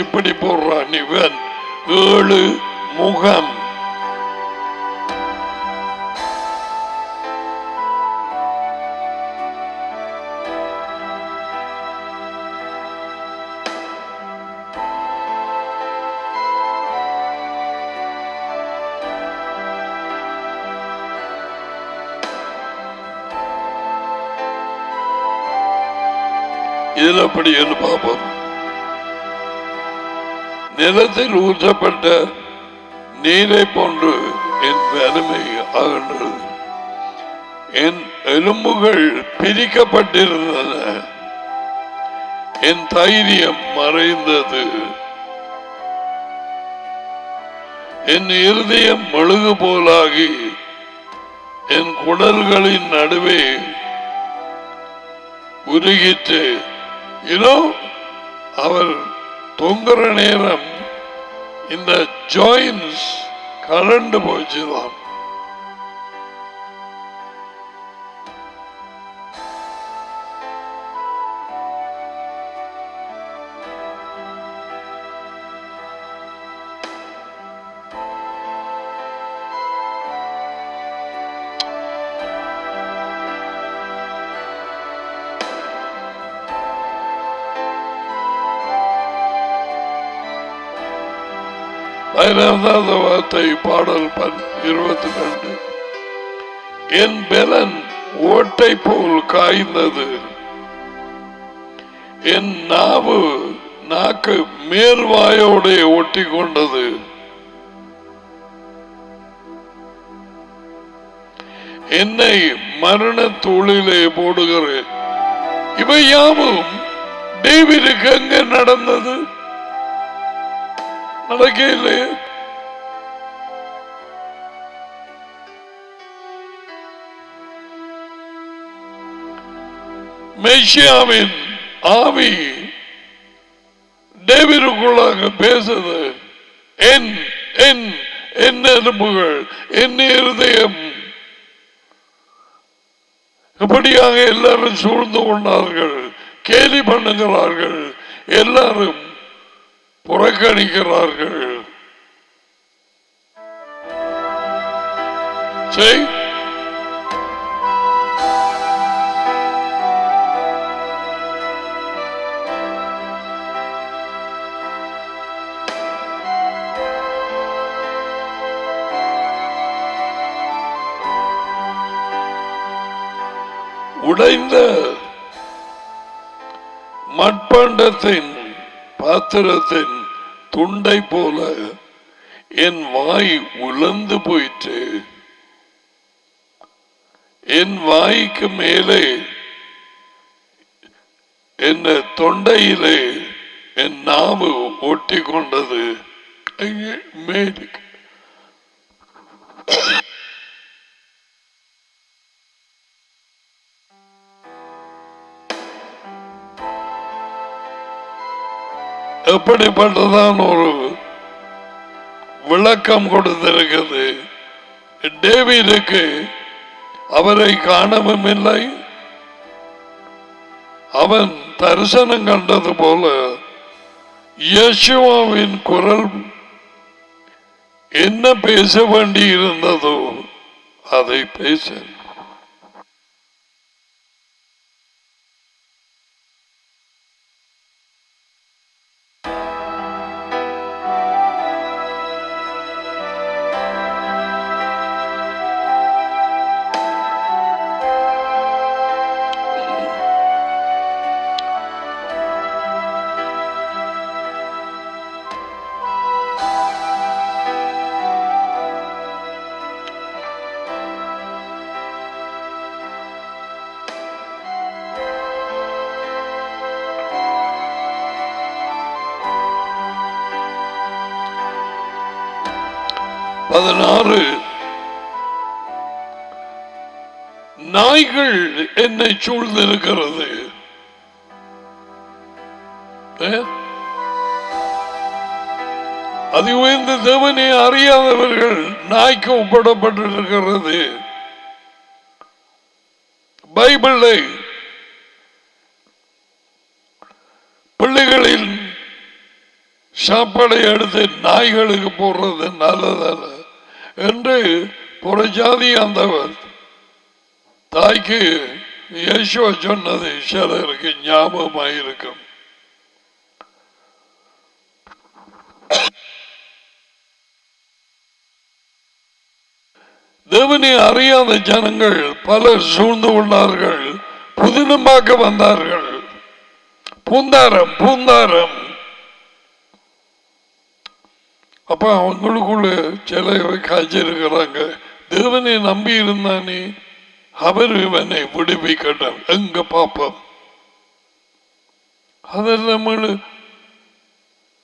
இப்படி போடுறான் இவன் 7 முகம். இதில் அப்படி என்று பார்ப்போம். நிலத்தில் ஊற்றப்பட்ட நீரை போன்று என் வலிமை அகன்றது, என் எலும்புகள் பிரிக்கப்பட்டிருந்தன, என் தைரியம் மறைந்தது, என் இருதயம் மெழுகு போலாகி என் குடல்களின் நடுவே உருகிற்று. அவர் தொங்குற நேரம் இந்த ஜாயின்ஸ் கலண்டு போச்சுதான். வார்த்தை பாடல் 22. என் பலன் ஓட்டை போல் காய்ந்தது, என் நாக்கு மேல்வாயோட ஒட்டி கொண்டது, என்னை மரண தூளிலே போடுகிறேன். இவை யாவும் டேவிடுக்கு எங்க நடந்தது? நடக்கவில்லை. மெசியாவின் ஆவி டேவிடுக்குள்ளாக பேசுது. என் எலும்புகள், என் இருதயம். இப்படியாக எல்லாரும் சூழ்ந்து கொண்டார்கள், கேலி பண்ணுகிறார்கள், எல்லாரும் புறக்கணிக்கிறார்கள். உடைந்த மட்பாண்டத்தின் பாத்திரத்தின் துண்டை போல என் வாய் உலர்ந்து போயிற்று. என் வாய்க்கு மேலே என் தொண்டையிலே என் நாவு ஒட்டி கொண்டது. எப்படிப்பட்டதான் ஒரு விளக்கம் கொடுத்திருக்கிறது. டேவிடுக்கு அவரை காணவும் இல்லை, அவன் தரிசனம் கண்டது போல யேசுவாவின் குரல் என்ன பேச வேண்டி இருந்ததோ அதை பேச. நாய்கள் என்னை சூழ்ந்திருக்கிறது. அது உயர்ந்த தேவனை அறியாதவர்கள் நாய்க்கு ஒப்பிடப்பட்டிருக்கிறது. பைபிளை பிள்ளைகளின் சாப்பாடை எடுத்து நாய்களுக்கு போடுறது நல்லதல்ல என்று புறஜாதி அந்த தாய்க்கு இயேசுவ சொன்னது சிலருக்கு ஞாபகமாயிருக்கும். தேவனை அறியாத ஜனங்கள் பலர் சூழ்ந்து கொண்டார்கள், புதினமாக்க வந்தார்கள். பூந்தாரம் பூந்தாரம் அப்ப அவங்களுக்குள்ள சில காய்ச்சிருக்கிறாங்க. தேவனை நம்பி இருந்தானே, அவர் இவனை விடுவிக்கட்டும், எங்க பாப்போம். அதில் நம்ம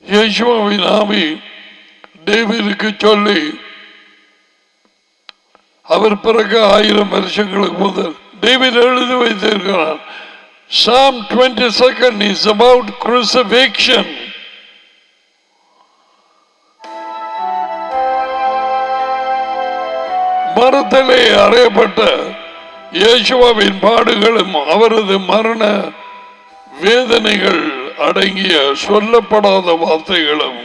யேசுவின் ஆவி டேவிடுக்கு சொல்லி அவர் பிறகு 1000 வருஷங்களுக்கு முதல் டேவிட் எழுதி வைத்திருக்கிறார். Psalm 22 is about crucifixion. மரத்திலே அறையப்பட்ட இயேசுவின் பாடுகளும் அவரது மரண வேதனைகள் அடங்கிய சொல்லப்படாத வார்த்தைகளும்.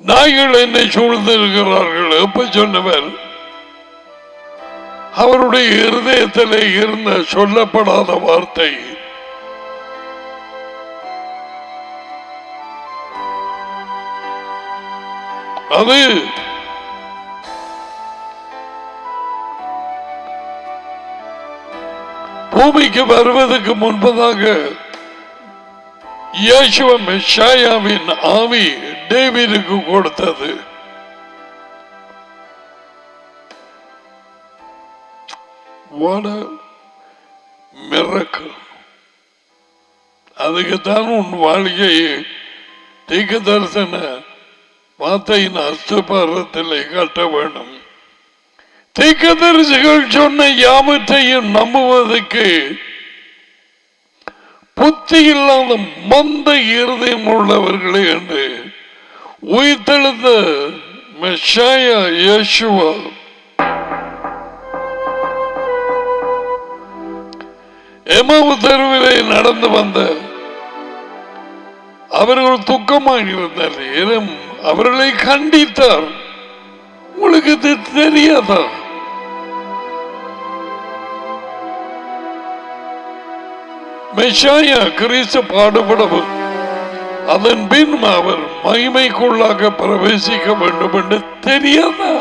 நாய்கள் என்னை சூழ்ந்திருக்கிறார்கள் எப்ப சொன்னவர்? அவருடைய இருதயத்திலே இருந்த சொல்லப்படாத வார்த்தை. அது பூமிக்கு வருவதற்கு முன்பதாக யேசுவ மெஷாயாவின் ஆவி டேவிடுக்கு கொடுத்தது. What a miracle. அதுக்குத்தான் உன் வாழ்க்கையை தீர்க்க தரிசன வார்த்தையின் அஸ்திபாரத்திலே கட்ட வேண்டும். தீர்க்கதரிசிகள் சொன்ன யாவற்றையும் நம்புவதற்கு புத்தி இல்லாத மந்த இருதயம் உள்ளவர்களே என்று உயிர்த்தெழுந்த மெஷாயா யேசுவா எமவு தெருவிலே நடந்து வந்த அவர்கள் துக்கமாக இருந்தார். அவர்களை கண்டித்தார். உங்களுக்கு தெரியாதா? மெஷாயா கிறிஸ்து பாடுபடவும் அதன் பின் அவர் மகிமைக்குள்ளாக பிரவேசிக்க வேண்டும் என்று தெரியாதா?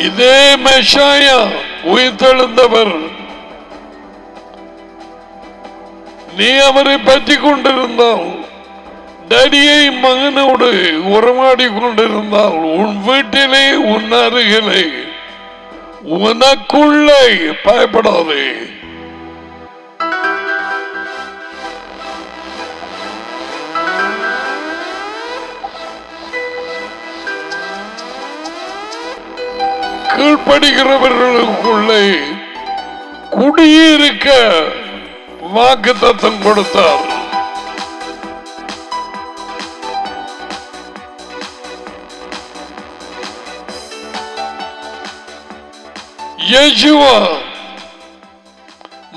இதே மெஷாயா உயிர்த்தெழுந்தவர். நீ அவரை பற்றி கொண்டிருந்தால் டடியை மகனோடு உறவாடி கொண்டிருந்தால் உன் வீட்டிலே உன் அருகிலே உனக்குள்ளே பயப்படாதே. கீழ்ப்படுகிறவர்களுக்குள்ளே குடியிருக்க வாக்குத்தத்தம் கொடுத்தார். யேசுவா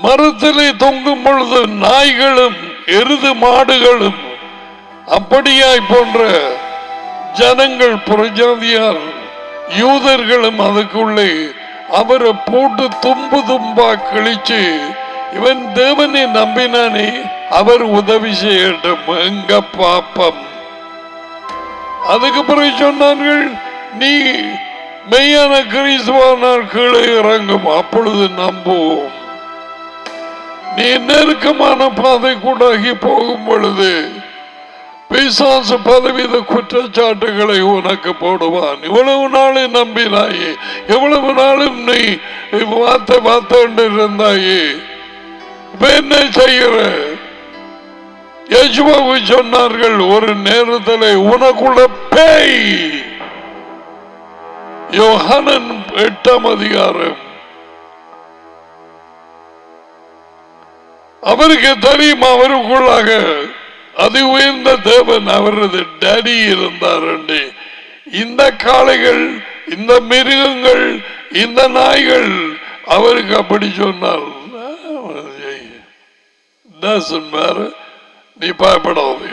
மரத்திலே தொங்கும் பொழுது நாய்களும் எருது மாடுகளும் அப்படியாய் போன்ற ஜனங்கள் புறஜாதியார் யூதர்களும் அதுக்குள்ளே அவரை போட்டு தும்பு தும்பா கிழிச்சு, இவன் தேவனை நம்பினானே அவர் உதவி செய்யட்டும் எங்க பாப்பம். அதுக்கு பிறகு சொன்னார்கள், நீ மெய்யான கிறிஸ்துவானால் கீழே இறங்கும், அப்பொழுது நம்புவோம். நீ நெருக்கமான பாதை கூடாகி போகும் பொழுது பிசாசு பலவித குற்றச்சாட்டுகளை உனக்கு போடுவான். இவ்வளவு நாளை நம்பினாயே, எவ்வளவு நாளும் நீ வார்த்தை இருந்தாயே, இப்ப என்ன செய்கிற? யேசுவாவை சொன்னார்கள் ஒரு நேரத்தில் உனக்குள்ள பேய். யோஹானன் 8ஆம் அதிகாரம். அவருக்கு தெரியும் அவருக்குள்ளாக அதி உயர்ந்த தேவன் அவரது டேடி இருந்தார். இந்த காளைகள், இந்த மிருகங்கள், இந்த நாய்கள் அவருக்கு அப்படி சொன்னால் நீ பயப்படாது.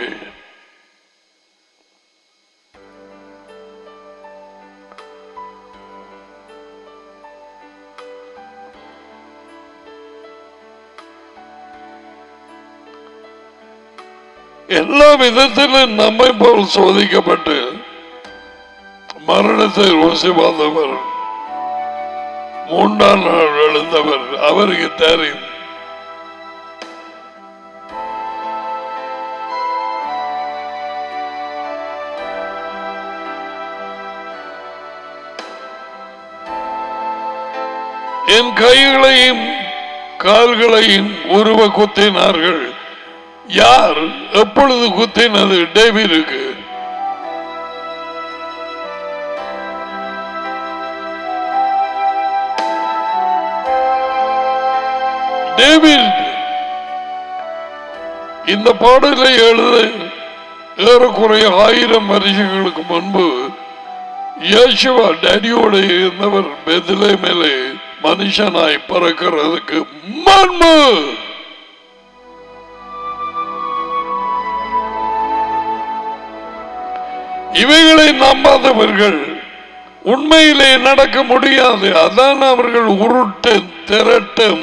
எல்லா விதத்திலும் நம்மை போல் சோதிக்கப்பட்டு மரணத்தை ருசி பார்த்தவர், 3ஆம் நாள் எழுந்தவர். அவருக்கு தெரியும். என் கைகளையும் கால்களையும் உருவ குத்தினார்கள். யார் எப்பொழுது குத்தினது? டேவிடுக்கு. டேவிட் இந்த பாடலை எழுத ஏறக்குறைய 1000 வருஷங்களுக்கு முன்பு யேசுவா டேடியோடு இருந்தவர் பெத்லெஹேமிலே மனுஷனாய் பறக்கிறதுக்கு முன்பு இவைகளை நம்பாதவர்கள் உண்மையிலே நடக்க முடியாது. அதான் அவர்கள் உருட்டும் திரட்டும்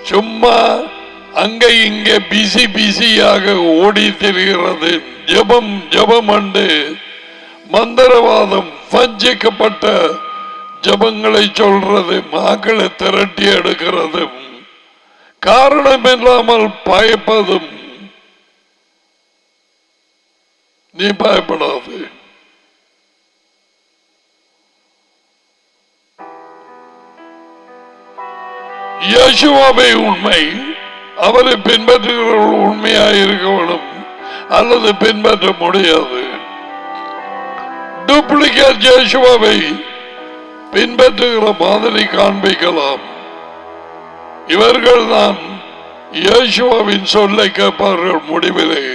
சும்மா அங்க இங்க பிசி பிசியாக ஓடி திரிகிறது. ஜபம் ஜபம் அண்டு மந்திரவாதம் வஞ்சிக்கப்பட்ட ஜபங்களை சொல்றது, மக்களை திரட்டி எடுக்கிறதும், காரணம் இல்லாமல் பயப்பதும். நீ பயப்படாது. யேசுவாவை உண்மை, அவரை பின்பற்றுகிறவர்கள் உண்மையாக இருக்க வேண்டும், அல்லது பின்பற்ற முடியாது. டூப்ளிகேட் யேசுவாவை பின்பற்றுகிற மாதிரி காண்பிக்கலாம். இவர்கள் தான் யேசுவாவின் சொல்லை கேட்பார்கள். முடிவிலே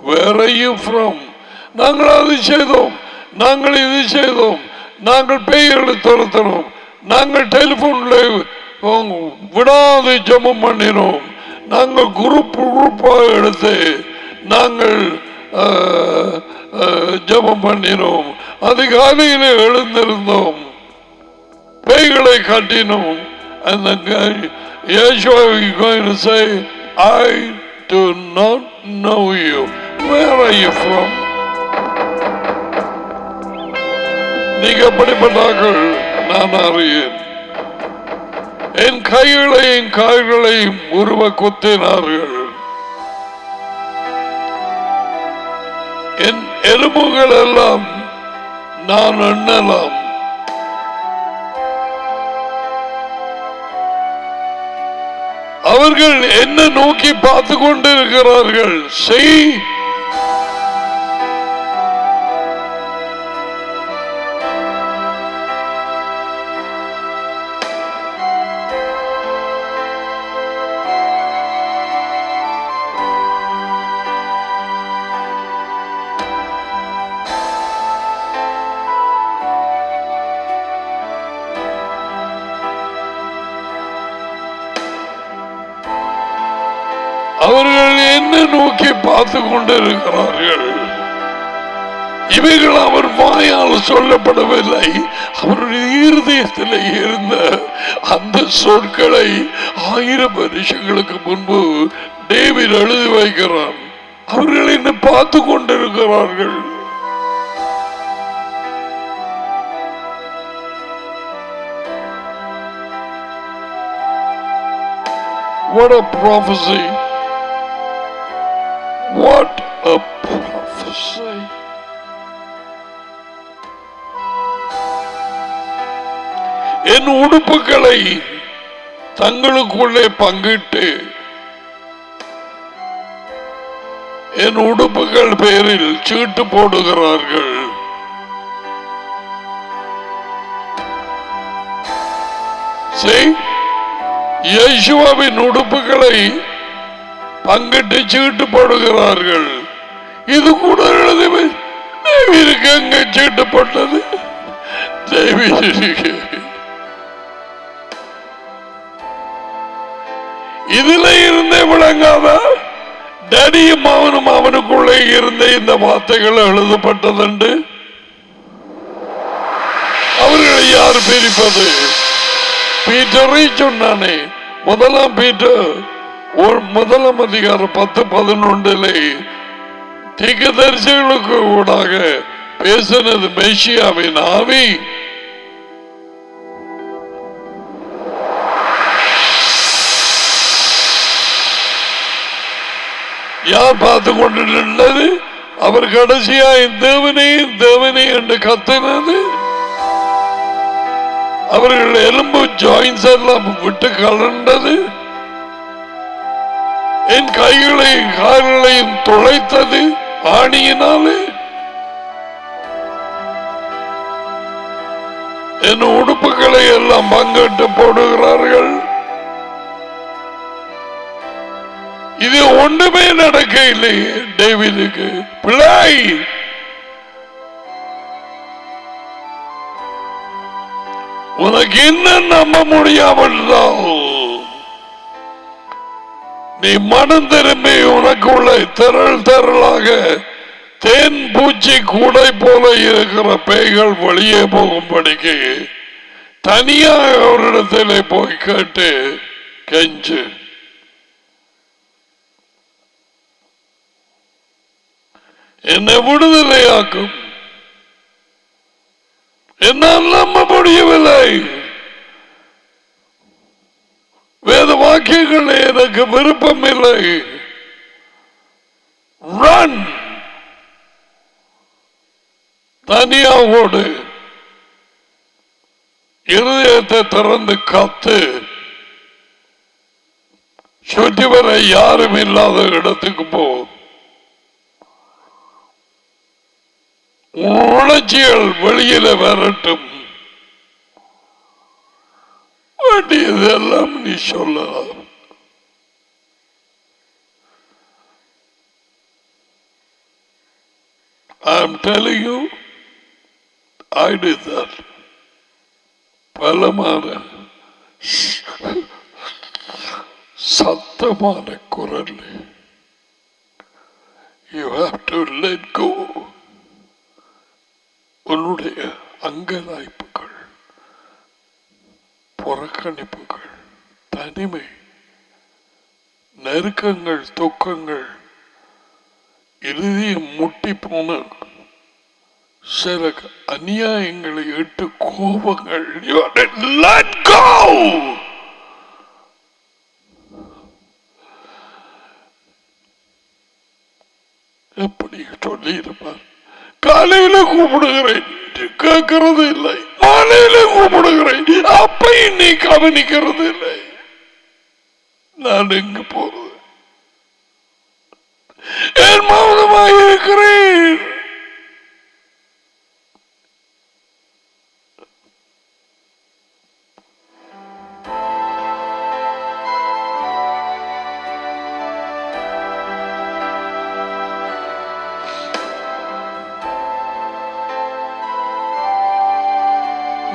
Where are you from? நாங்கள் அது செய்தோம், நாங்கள் இது செய்தோம், நாங்கள் பேய்களை துரத்தினோம், நாங்கள் டெலிபோன்ல விடாது ஜபம் பண்ணினோம், நாங்கள் குரூப்பாக எடுத்து நாங்கள் ஜபம் பண்ணினோம், அதிகாலையில் எழுந்திருந்தோம், பேய்களை கட்டினோம். And the guy, Yeshua is going to say, I do not know you. Where are you from? நீங்க எப்படிப்பட்டார்கள் நான் அறியேன். என் கைகளையும் கால்களையும் உருவ குத்தினார்கள். என் எலும்புகள் எல்லாம் நான் எண்ணலாம். அவர்கள் என்ன நோக்கி பார்த்து கொண்டிருக்கிறார்கள்? செய், அவர்கள் என்ன நோக்கி பார்த்து கொண்டிருக்கிறார்கள்? இவைகள் அவர் வாயால் சொல்லப்படவில்லை. அவருடைய இருதயத்தில் இருந்த அந்த சொற்களை 1000 வருஷங்களுக்கு முன்பு டேவிட் எழுதி வைக்கிறான். அவர்கள் என்ன பார்த்து கொண்டிருக்கிறார்கள்? What a prophecy! What a prophecy! என் உடுப்புகளை தங்களுக்குள்ளே பங்கிட்டு என் உடுப்புகள் பேரில் சீட்டு போடுகிறார்கள். இயேசுவின் உடுப்புகளை பங்கிட்டு சீட்டு போடுகிறார்கள். இது கூட தேவிக்கு அங்க சீட்டு போட்டது. இதுல இருந்தே விளங்காத டடியும் அவனும் அவனுக்குள்ளே இருந்த இந்த வார்த்தைகள் எழுதப்பட்டதுண்டு. அவர்களை யார் பிரிப்பது? பீட்டரை சொன்னானே, முதலாம் பீட்டர் 1 அதிகாரம் 10-11 தீர்க்கதரிசிகளுக்கு ஊடாக பேசினது மெசியாவின் ஆவி. யார் பார்த்து கொண்டு நின்றது? அவர் கடைசியா தேவனே தேவனே என்று கத்தினது. அவர்கள் எலும்பு ஜாயின்ஸ் எல்லாம் விட்டு கலண்டது. என் கைகளையும் கால்களையும் துளைத்தது ஆணியினாலே. என் உடுப்புகளை எல்லாம் பங்கிட்டு போடுகிறார்கள். இது ஒன்றுமே நடக்க இல்லையே டேவிடுக்கு. பிள்ளை, உனக்கு இன்னும் நம்ப முடியாமல் நீ மனம் திரும்பி உனக்குள்ள திரள் திரளாக தேன் பூச்சி கூடை போல இருக்கிற பேய்கள் வெளியே போகும்படிக்கு தனியாக அவரிடத்தில் போய் கேட்டு கெஞ்சு. என்னை விடுதலையாக்கும். என்னால் நம்ப முடியவில்லை. வேத வாக்கியங்கள் எனக்கு விருப்பம் இல்லை. ரன், தனியாவோடு இருதயத்தை திறந்து காத்து சுற்றி வர யாரும் இல்லாத இடத்துக்கு போ. உணர்ச்சிகள் வெளியில வரட்டும். இதெல்லாம் நீ சொல்லலாம். I'm telling you, I did that. பலமான சத்தமான குரல். You have to let go. உன்னுடைய அங்கலாய்ப்புகள், புறக்கணிப்புகள், தனிமை, நெருக்கங்கள், துக்கங்கள், இறுதியும் முட்டி போன சில அநியாயங்களை இட்டு கோபங்கள். Let go. எப்படி சொல்லி இருப்பார்? காலையில கூப்பிடுகிறேன் கேட்கறது இல்லை, மாலையில கூப்பிடுகிறேன் அப்பையும் நீ கவனிக்கிறது இல்லை. நான் எங்கு போறது? என் மௌனமாக இருக்கிறேன்.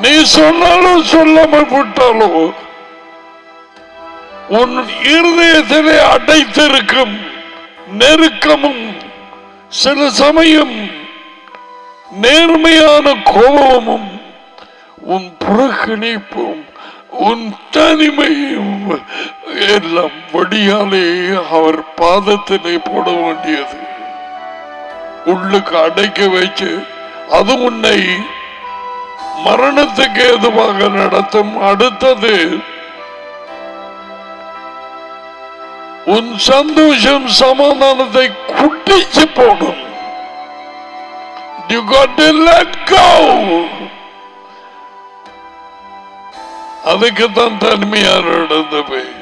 நீ சொன்னாலும் சொல்லாமல் விட்டாலும் உன் இருதயத்திலே அடைத்திருக்கும் நெருக்கமும் சில சமயம் நேர்மையான கோபமும் உன் புறக்கணிப்பும் உன் தனிமையும் எல்லாம் வடியாலே அவர் பாதத்திலே போட வேண்டியது. உள்ளுக்கு அடைக்க வச்சு அது உன்னை மரணத்துக்கு ஏதுவாக நடத்தும். அடுத்தது உன் சந்தோஷம் சமாதானத்தை குட்டிச்சு போடும். You got to let go. அதுக்குத்தான் தனிமையார் நடந்து போய்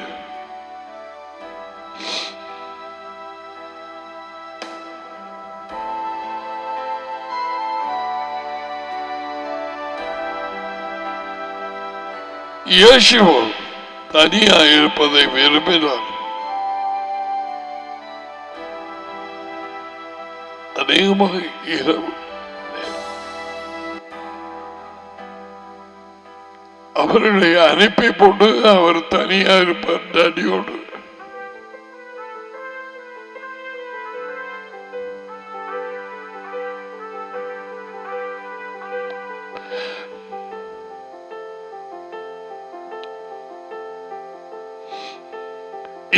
இயேசுவோ தனியாக இருப்பதை விரும்பினார். அநேகமாக இரவு அவர்களை அனுப்பி போட்டு அவர் தனியா இருப்பார் டாடியோடு.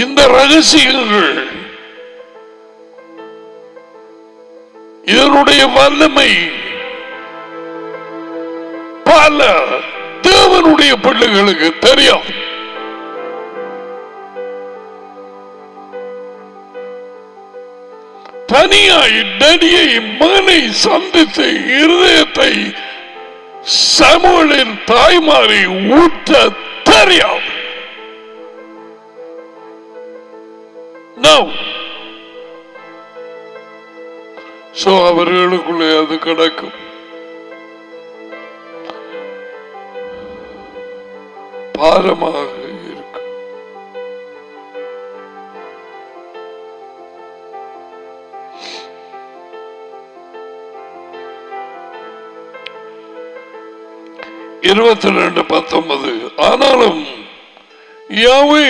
இந்த ரகசியங்கள் இதனுடைய வல்லமை பல தேவனுடைய பிள்ளைகளுக்கு தெரியும். தனியாய் டடியை மகனை சந்தித்து இருதயத்தை சமூகலின் தாய்மாரை ஊற்ற தெரியும். அவர்களுக்குள்ளே அது கிடக்கும். பாரமாக இருக்கு. இருபத்தி 22:19 ஆனாலும் யாவே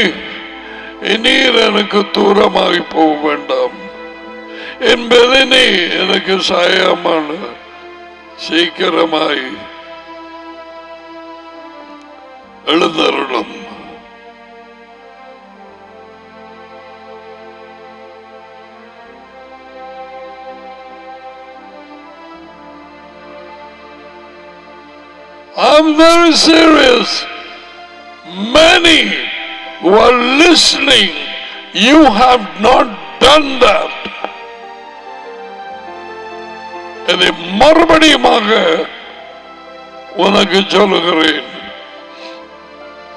நீர் எனக்கு தூரமாகி போக வேண்டாம் என்பதனை எனக்கு சாயமான சீக்கிரமாய் எழுந்தருளும். I'm very serious. Many who are listening, you have not done that. இதை மறுபடியுமாக உனக்கு சொல்லுகிறேன்.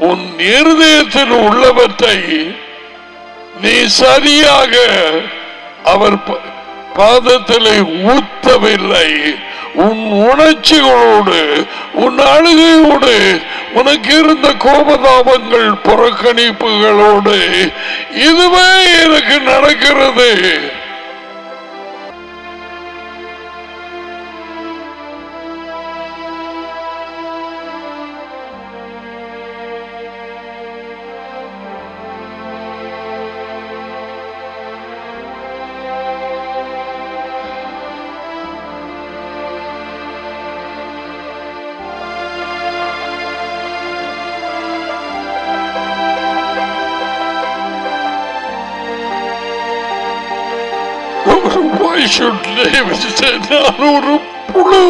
உன் இருதயத்தில் உள்ளவற்றை நீ சரியாக அவர் பாதத்திலே ஊத்தவில்லை. உன் உணர்ச்சிகளோடு உன் அழுகையோடு உனக்கு இருந்த கோபதாபங்கள் புறக்கணிப்புகளோடு இதுவே எனக்கு நடக்கிறது. Why should David say நான் ஒரு புழு?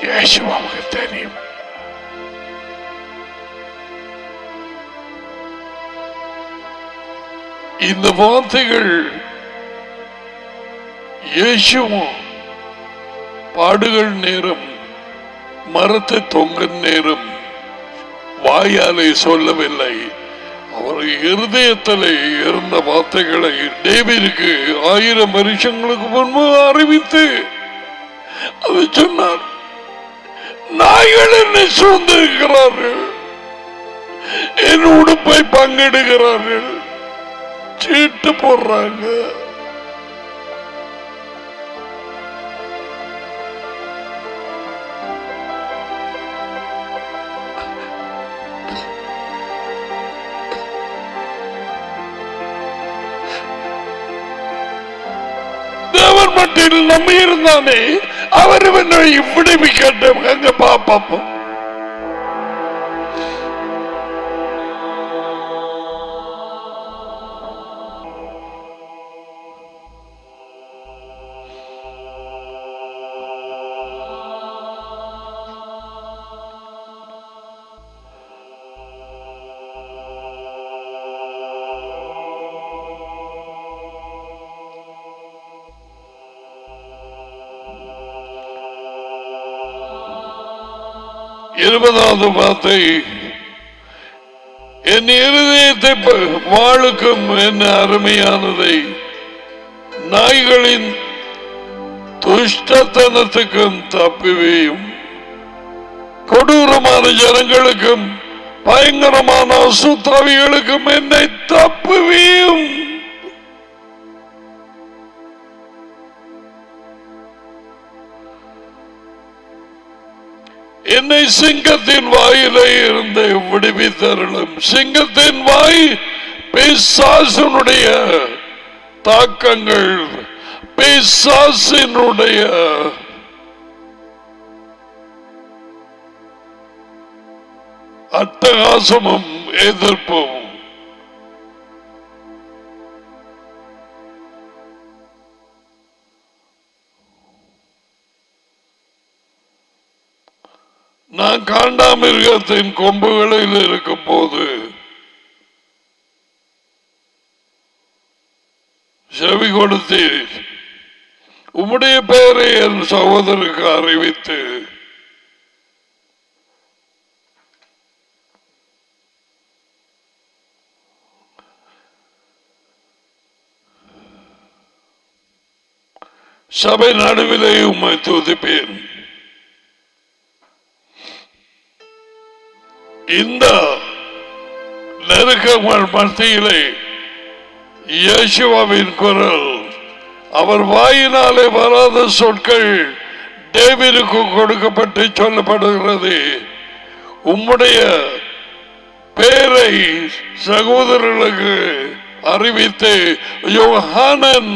இயேசுவுக்கு தெரியும். இந்த வார்த்தைகள் இயேசுவும் பாடுகள் நேரம் மரத்தை தொங்க நேரம் வாயாலே சொல்லவில்லை. அவர் இருதயத்தில் இருந்த வார்த்தைகளை டேவிடுக்கு 1000 வருஷங்களுக்கு முன்பு அறிவித்து அது சொன்னார். நாய்கள் என்னை சூழ்ந்திருக்கிறார்கள், என் உடுப்பை பங்கிடுகிறார்கள், சீட்டு போடுறாங்க. தேவன் மட்டில் நம்பி இருந்தானே, அவர் இப்படி கேட்டோம். அங்க பாப்போம். இருபதாவது வார்த்தை, என் இருதயத்தை வாழுக்கும் என்ன அருமையானதை நாய்களின் துஷ்டத்தனத்துக்கும் தப்புவையும் கொடூரமான ஜனங்களுக்கும் பயங்கரமான அசுத்தாவிகளுக்கும் என்னை தப்புவையும். என்னை சிங்கத்தின் வாயிலே இருந்து விடுவித்தருளும். சிங்கத்தின் வாய் பிசாசினுடைய தாக்கங்கள், பிசாசினுடைய அட்டகாசமும் எதிர்ப்பும். நான் காண்டாமிருகத்தின் கொம்புகளில் இருக்கும் போது செவி கொடுத்து உம்முடைய பெயரை என் சகோதரருக்கு அறிவித்து சபை நடுவிலே உம்மை துதிப்பேன். இந்த நெருக்கங்கள் மத்தியிலே இயேசுவின் குரல், அவர் வாயினாலே வராத சொற்கள் டேவிடுக்கு கொடுக்கப்பட்டு சொல்லப்படுகிறது. உம்முடைய பெயரை சகோதரர்களுக்கு அறிவித்து யோகானன்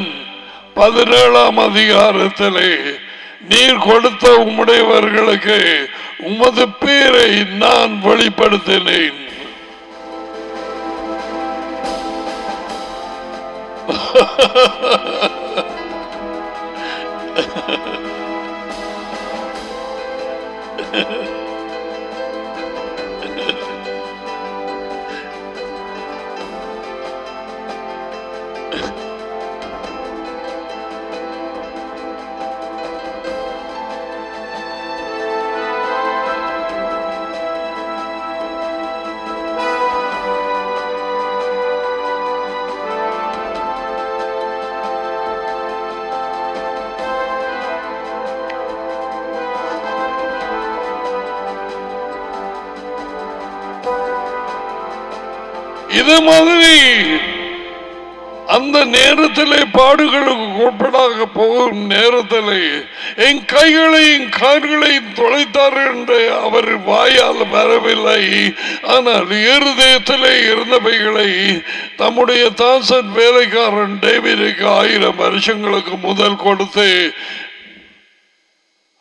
17ஆம் அதிகாரத்திலே நீர் கொடுத்த உம்முடையவர்களுக்கு உமது பேரை நான் வெளிப்படுத்தினேன். இது மாதிரி அந்த நேரத்திலே பாடுகளுக்கு உட்படாக போகும் நேரத்திலே என் கைகளையும் கால்களையும் தொலைத்தார் என்று அவர் வாயால் வரவில்லை. ஆனால் இருதயத்திலே இருந்தவைகளை தம்முடைய தாசன் வேலைக்காரன் டேவிடுக்கு 1000 வருஷங்களுக்கு முதல் கொடுத்து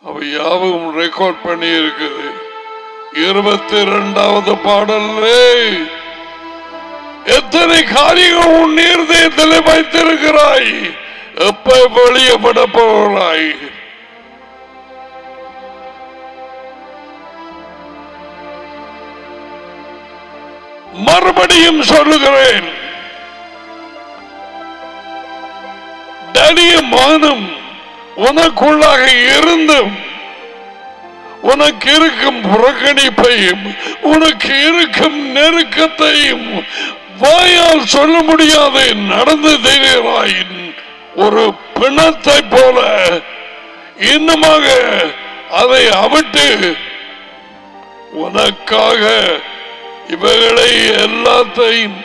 அவை யாவும் ரெக்கார்ட் பண்ணி இருக்குது. 22வது பாடலே எத்தனை காரியங்கள் உன் இருதயத்தில் வைத்திருக்கிறாய், எப்ப வெளியப்பட போகிறாய். மறுபடியும் சொல்லுகிறேன், தனிய மானம் உனக்குள்ளாக இருந்தும் உனக்கு இருக்கும் புறக்கணிப்பையும் உனக்கு இருக்கும் நெருக்கத்தையும் வாயால் சொல்ல முடியாது நடந்து தெரிகிறாய். ஒரு பிணத்தை போல இன்னுமாக அதை அவிட்டு உனக்காக இவைகளை எல்லாத்தையும்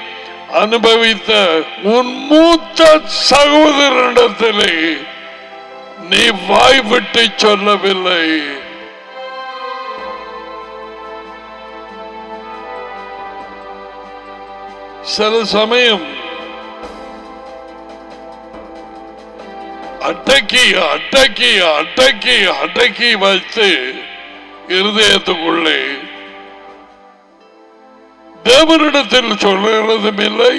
அனுபவித்த உன் மூத்த சகோதரனிடத்திலே நீ வாய் விட்டு சொல்லவில்லை. சில சமயம் அடக்கி அடக்கி அடக்கி அடக்கி வைத்து இருதயத்துக்குள்ளே தேவனிடத்தில் சொல்லுகிறதும் இல்லை,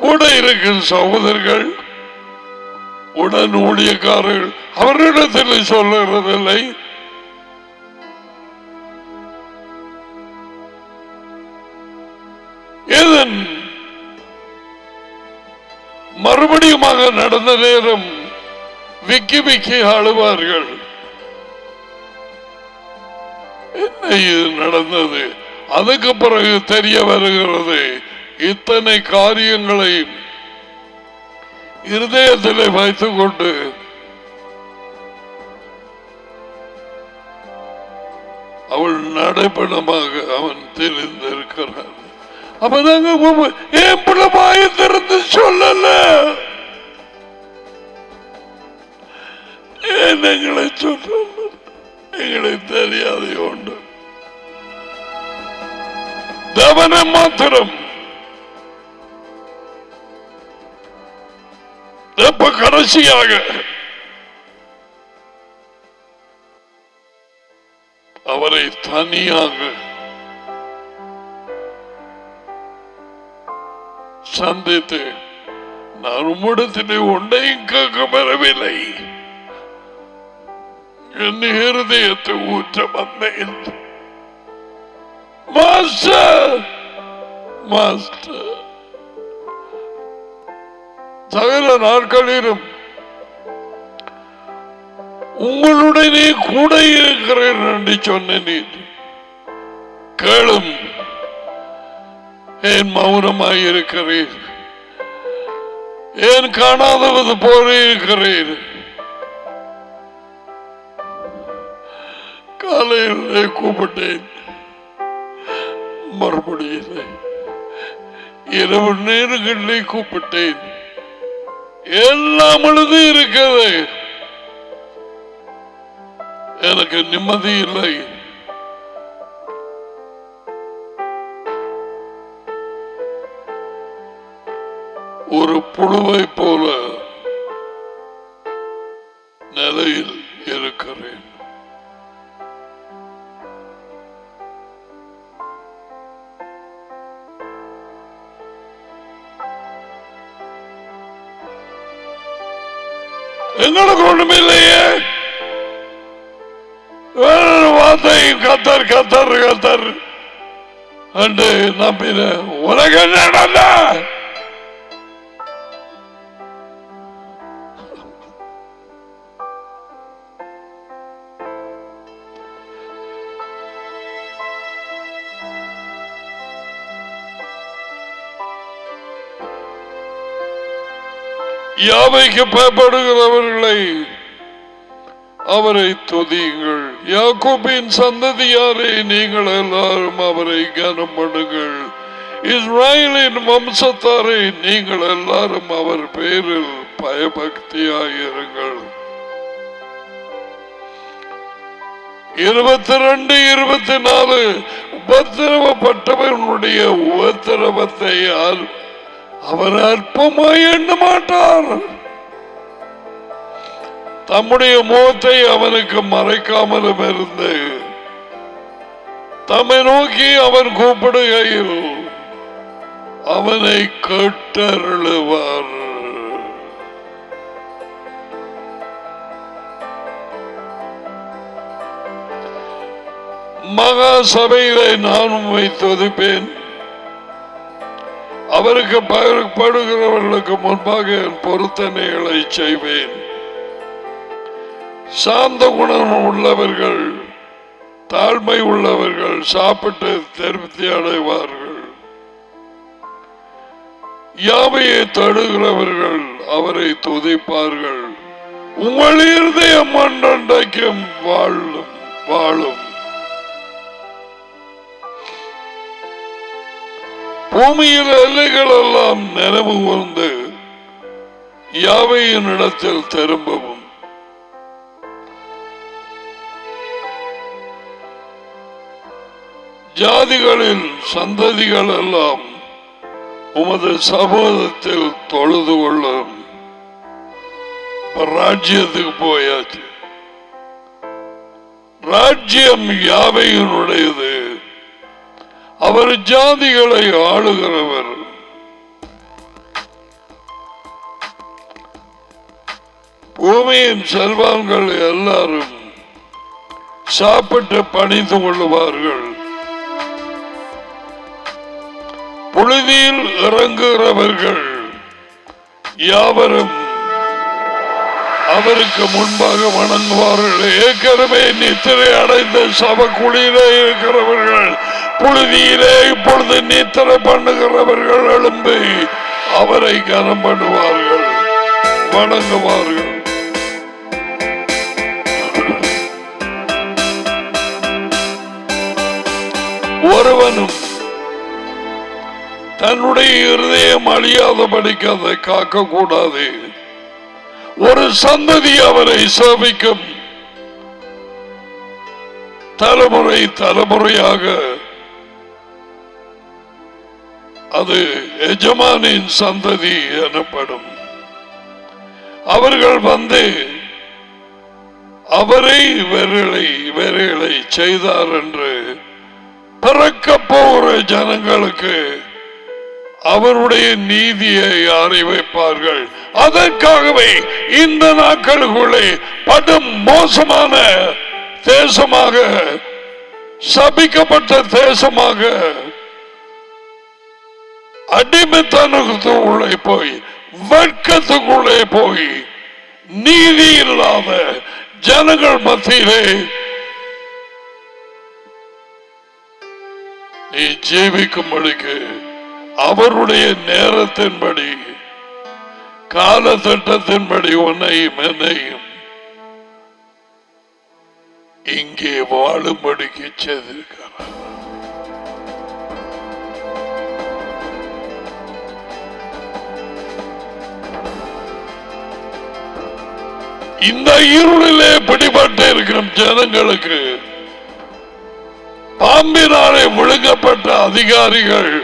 கூட இருக்கும் சகோதரர்கள் உடன் ஊழியக்காரர்கள் அவரிடத்தில் சொல்லுகிறதில்லை. ஏதன் மறுபடியுமாக நடந்த நேரம் விக்கி விக்கி ஆளுவார்கள். என்ன இது நடந்தது? அதுக்கு பிறகு தெரிய வருகிறது, இத்தனை காரியங்களை இருதயத்திலே வைத்துக் கொண்டு அவள் நடைபெணமாக அவன் தெரிந்திருக்கிறான். அப்பதாங்க என் பிள்ளை வாயை திறந்து சொல்லல, எங்களை சொல்ல எங்களுக்கு தெரியாது உண்டு. தேவனை மாத்திரம் எப்ப கடைசியாக அவரை தனியாக சந்தித்து நான் உம்மிடத்திலே ஒன்றையும் கேட்க வரவில்லை, என் இருதயத்தை ஊற்ற வந்தேன். மாஸ்டர் மாஸ்டர் சகல நாட்களிலும் உங்களுடனே கூட இருக்கிறேன் என்று சொன்னேன். கேளும், ஏன் மௌனமாயிருக்கிறீர்? ஏன் காணாதவது போல இருக்கிறீர்? காலையில் கூப்பிட்டேன், மறுபடியும் இரவு நேரங்களிலே கூப்பிட்டேன், எல்லாம் அழுது இருக்கிறது, எனக்கு நிம்மதி இல்லை. ஒரு புழுவை போல நிலையில் இருக்கிறேன். எங்களுக்கு ஒண்ணுமே இல்லையே, வார்த்தை கத்தர் கத்தர் கத்தர் என்று நம்பின உலக நடந்த யாவைக்கு பயப்படுகிறவர்களை அவரை துதியுங்கள். யாக்கோபின் சந்ததியாரே, நீங்கள் எல்லாரும் அவரை கனம் பண்ணுங்கள். இஸ்ராயலின் வம்சத்தாரே, நீங்கள் எல்லாரும் அவர் பேரில் பயபக்தியாயிருங்கள். 22, 24 உபத்திரவப்பட்டவனுடைய உபத்திரவத்தை அவர் அற்பமாய் எண்ண மாட்டார். தம்முடைய முகத்தை அவனுக்கு மறைக்காமலும் இருந்து தம்மை நோக்கி அவன் கூப்பிடுகையில் அவனை கேட்டருளுவார். மகா சபையிலே நானும் வைத்து ஒதுப்பேன். அவருக்கு பயப்படுகிறவர்களுக்கு முன்பாக என் பொருத்தனைகளை செய்வேன். சாந்த குணம் உள்ளவர்கள், தாழ்மை உள்ளவர்கள் சாப்பிட்டு திருப்தி அடைவார்கள். யாவையை தடுகிறவர்கள் அவரை துதிப்பார்கள். உங்கள் இருதயம் ஒன்றொன்றைக்கும் வாழும். பூமியில் எல்லைகள் எல்லாம் நினைவு கூர்ந்து யாவையின் இடத்தில் திரும்பவும். ஜாதிகளின் சந்ததிகள் எல்லாம் உமது சமூகத்தில் தொழுது கொள்ளும். ராஜ்யத்துக்கு போயாச்சு. ராஜ்யம் யாவையினுடையது. அவர் ஜாதிகளை ஆளுகிறவர். பூமியின் செல்வங்கள் எல்லாரும் சாப்பிட்டு பணிந்து கொள்ளுவார்கள். புழுதியில் இறங்குகிறவர்கள் யாவரும் அவருக்கு முன்பாக வணங்குவார்கள். ஏற்கனவே நித்திரை அடைந்த சபக்குழியிலே இருக்கிறவர்கள் புழுதியிலே இப்பொழுது நித்திரை பண்ணுகிறவர்கள் எழும்பி அவரை கனம் பண்ணுவார்கள், வணங்குவார்கள். ஒருவனும் தன்னுடைய இருதயம் அழியாதபடிக்கு அதை காக்க கூடாது. ஒரு சந்ததி அவரை சேவிக்கும். தலைமுறை தலைமுறையாக அது எஜமானின் சந்ததி எனப்படும். அவர்கள் வந்து அவரை வேறுகளை செய்தார் என்று பிறக்க போகிற ஜனங்களுக்கு அவருடைய நீதியை அறிவிப்பார்கள். அதற்காகவே இந்த நாட்களுக்குள்ளே படும் மோசமான தேசமாக, சபிக்கப்பட்ட தேசமாக, அடிமைத்தனத்துக்குள்ளே போய், வெட்கத்துக்குள்ளே போய், நீதி இல்லாத ஜனங்கள் மத்தியிலே நீ ஜீவிக்கும்படிக்கு அவருடைய நேரத்தின்படி, காலத்திட்டத்தின்படி உன்னையும் என்னையும் இங்கே வாழும்படிக்கு செய்திருக்கிறார். இந்த இருளிலே பிடிபட்டு இருக்கும் ஜனங்களுக்கு பாம்பினாலே விழுங்கப்பட்ட அதிகாரிகள்,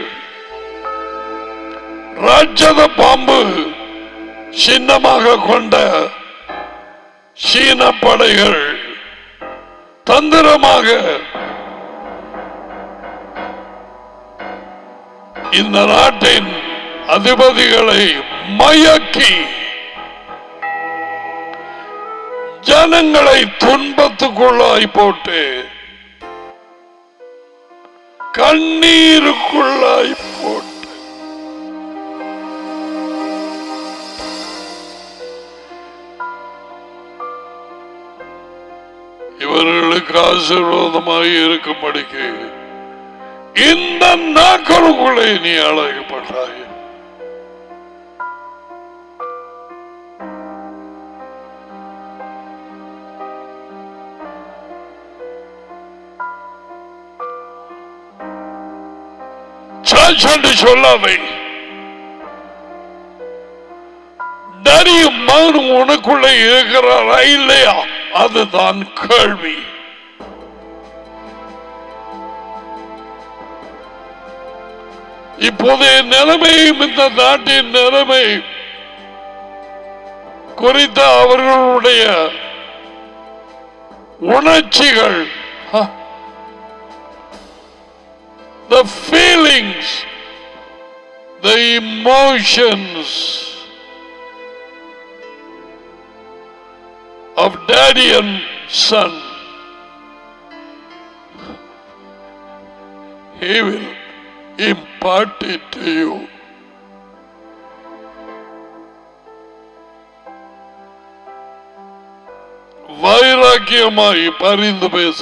ராட்சத பாம்பு சின்னமாக கொண்ட சீன படைகள் தந்திரமாக இந்த நாட்டின் அதிபதிகளை மயக்கி ஜனங்களை துன்பத்துக்குள்ளாய் போட்டு கண்ணீருக்குள்ளாய் போட்டு இவர்களுக்கு ஆசீர்வாதமாக இருக்கும்படிக்கு இந்த நாட்களுக்குள்ளே நீ அழைக்கப்பட்டாய். சொல்லாமை தரியும் மகனும் உனக்குள்ளே இருக்கிறாரா இல்லையா? அதுதான் கேள்வி. இப்போதைய நிலைமையும் இந்த நாட்டின் நிலைமை குறித்த அவர்களுடைய உணர்ச்சிகள், the feelings, the emotions of daddy and son He will impart it to you. வைராக்கியமாய் பரிந்து பேச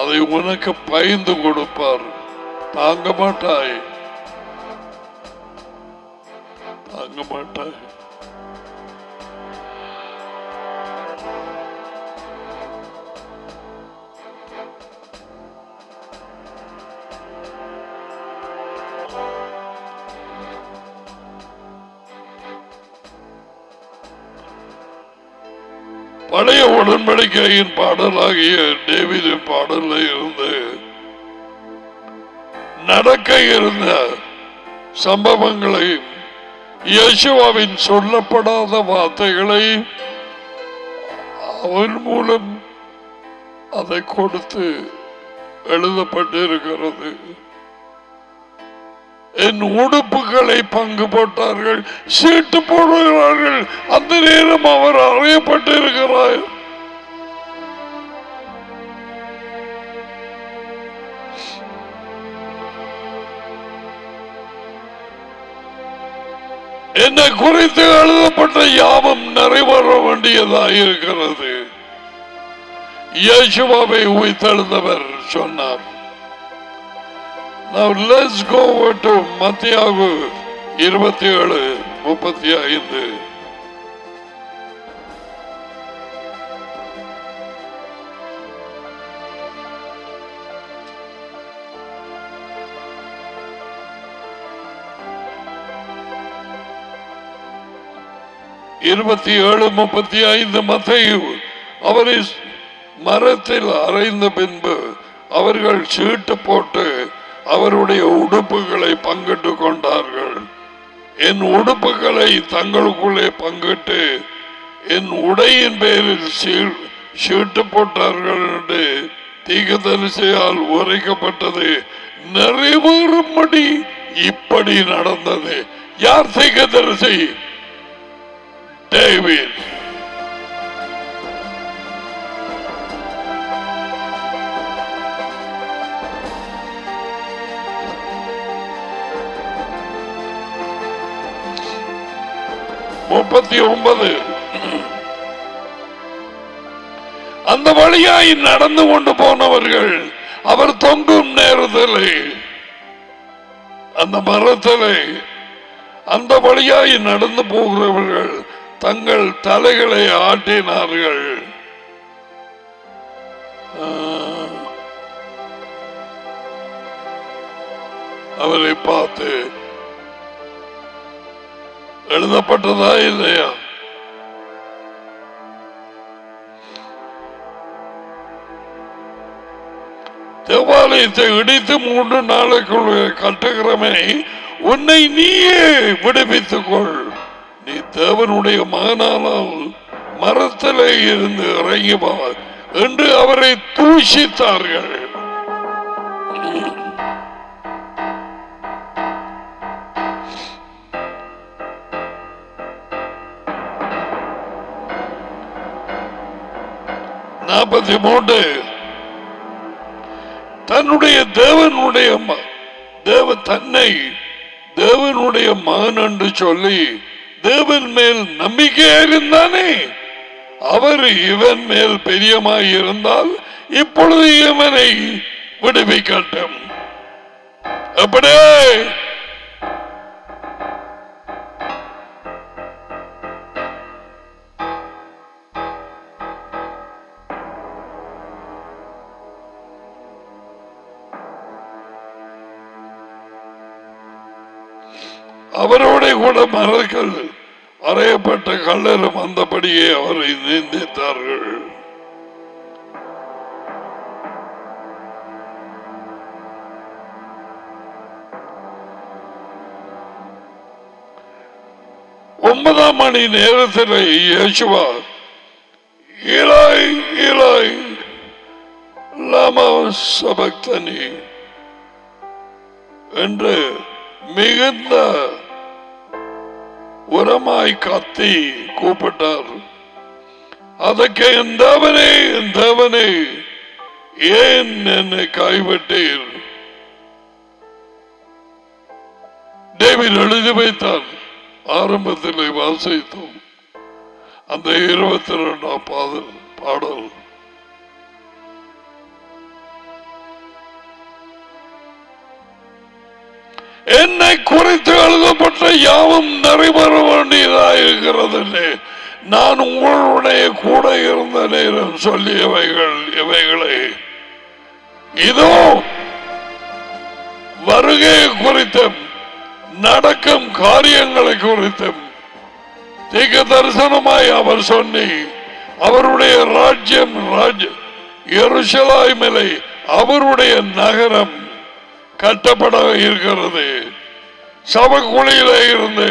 அதை உனக்கு பயந்து கொடுப்பார். தாங்க மாட்டாய், தாங்க மாட்டாய். பழைய உடன்படிக்கையின் பாடலாகிய டேவிடின் பாடலில் இருந்து நடக்க இருந்த சம்பவங்களை, இயேசுவின் சொல்லப்படாத வார்த்தைகளை அவன் மூலம் அதை கொடுத்து எழுதப்பட்டிருக்கிறது. என் உடுப்புகளை பங்கு போட்டார்கள், சீட்டு போடுகிறார்கள். அந்த நேரம் அவர் அறியப்பட்டிருக்கிறார். என்னை குறித்து எழுதப்பட்ட யாவும் நிறைவேற வேண்டியதாக இருக்கிறது. இயேசுவை உயிர்த்தெழுந்தவர் சொன்னார். Now let's go over to மத்தேயு 27:35. மத்தேயு அவரை மரத்தில் அறைந்த பின்பு அவர்கள் சீட்டு போட்டு அவருடைய உடுப்புகளை பங்கிட்டு கொண்டார்கள். என் உடுப்புகளை தங்களுக்குள்ளே பங்கிட்டு என் உடையின் பேரில் சீட்டு போட்டார்கள் என்று தீர்க்கதரிசியால் உரைக்கப்பட்டது நிறைவேறும்படி இப்படி நடந்தது. யார் தீர்க்கதரிசி? டேவிட். அந்த வழியாய் நடந்து கொண்டு போனவர்கள் அவர் தொங்கும் நேரத்தில் அந்த மரத்திலே அந்த வழியாய் நடந்து போகிறவர்கள் தங்கள் தலைகளை ஆட்டினார்கள். அவரை பார்த்து எழுதப்பட்டதா இல்லையா? தேவாலயத்தை இடித்து 3 நாளைக்குள் கட்டுகிறமே, உன்னை நீயே விடுவித்துக் கொள். நீ தேவனுடைய மகனானால் மரத்திலே இருந்து இறங்கி வா என்று அவரை தூஷித்தார்கள். தன்னுடைய தன்னை தேவனுடைய மகன் என்று சொல்லி தேவன் மேல் நம்பிக்கையா இருந்தானே, அவர் இவன் மேல் பெரியமாய் இருந்தால் இப்பொழுது இவனை விடுவிக்கட்டும். அப்படியே அவரோட கூட மரங்கள் அறையப்பட்ட கல்லரும் வந்தபடியே அவரை நிந்தித்தார்கள். ஒன்பதாம் மணி நேரத்தில் இயேசுவா இலாய் இலாய் லாமா சபக்தனி என்று மிகுந்த உரமாய் கத்தி கூப்பிட்டார். அதற்கு என் தேவனே ஏன் என்னை கைவிட்டீர்? டேவிட் எழுதி வைத்தான். ஆரம்பத்தில் வாசித்தோம் அந்த 22ஆம் பாடல். என்னை குறித்து எழுதப்பட்ட யாவும் நிறைவேற வேண்டியதாக இருக்கிறது. நான் உங்களுடைய கூட இருந்த நேரம் சொல்லியவைகள் இவைகளை இதோ வருகை குறித்தும் நடக்கும் காரியங்களை குறித்தும் தீர்க்க தரிசனமாய் அவர் சொன்னி, அவருடைய ராஜ்யம் எருசலேமிலே அவருடைய நகரம் கட்டப்பட இருக்கிறது. சபக்குழியில இருந்து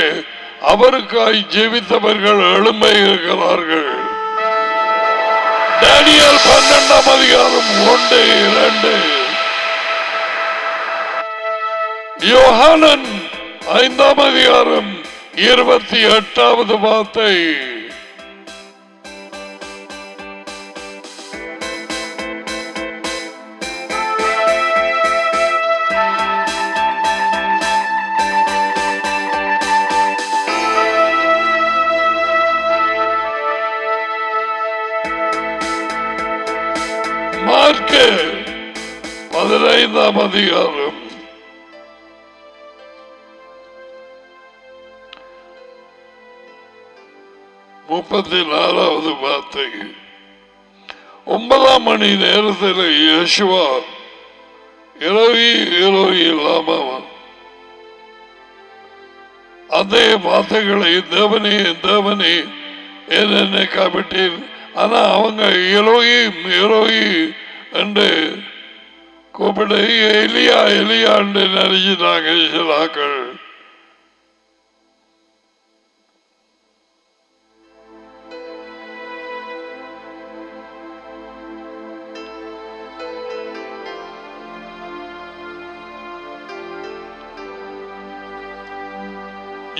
அவருக்காய் ஜீவித்தவர்கள் எழும்ப இருக்கிறார்கள். தானியேல் 12ஆம் அதிகாரம் 1-2, யோவான் 5ஆம் அதிகாரம் 28வது வார்த்தை. மார்க்கு 15ஆம் அதிகாரம் 34வது வார்த்தை. 9ஆம் மணி நேரத்தில் யேசுவா எலோஹி எலோஹி லாமா, அதே வார்த்தைகளை தேவனே தேவனே என்னை காப்பிட்டேன். ஆனா அவங்க எலோஹி எலோஹி என்று கூப்பிட எலியா எலியா என்று நினைச்சிட்டாங்க சிலாக்கள்.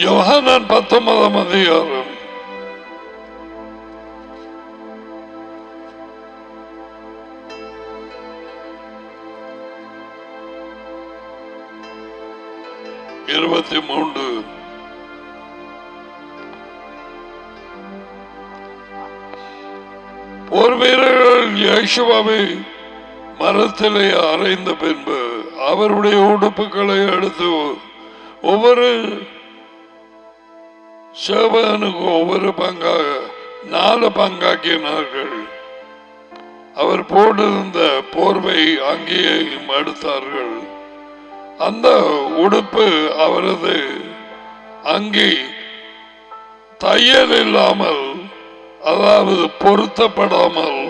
யோவான் 19ஆம் அதிகாரம் 23. போர் வீரர்கள் யேசுவாவை மரத்திலே அறைந்த பின்பு அவருடைய உடுப்புகளை எடுத்து ஒவ்வொரு சேவகனுக்கு ஒவ்வொரு பங்காக 4 பங்காக்கினார்கள். அவர் போட்டிருந்த போர்வை அங்கேயும் எடுத்தார்கள். அந்த உடுப்பு அவரது அங்கே தையல் இல்லாமல், அதாவது பொருத்தப்படாமல்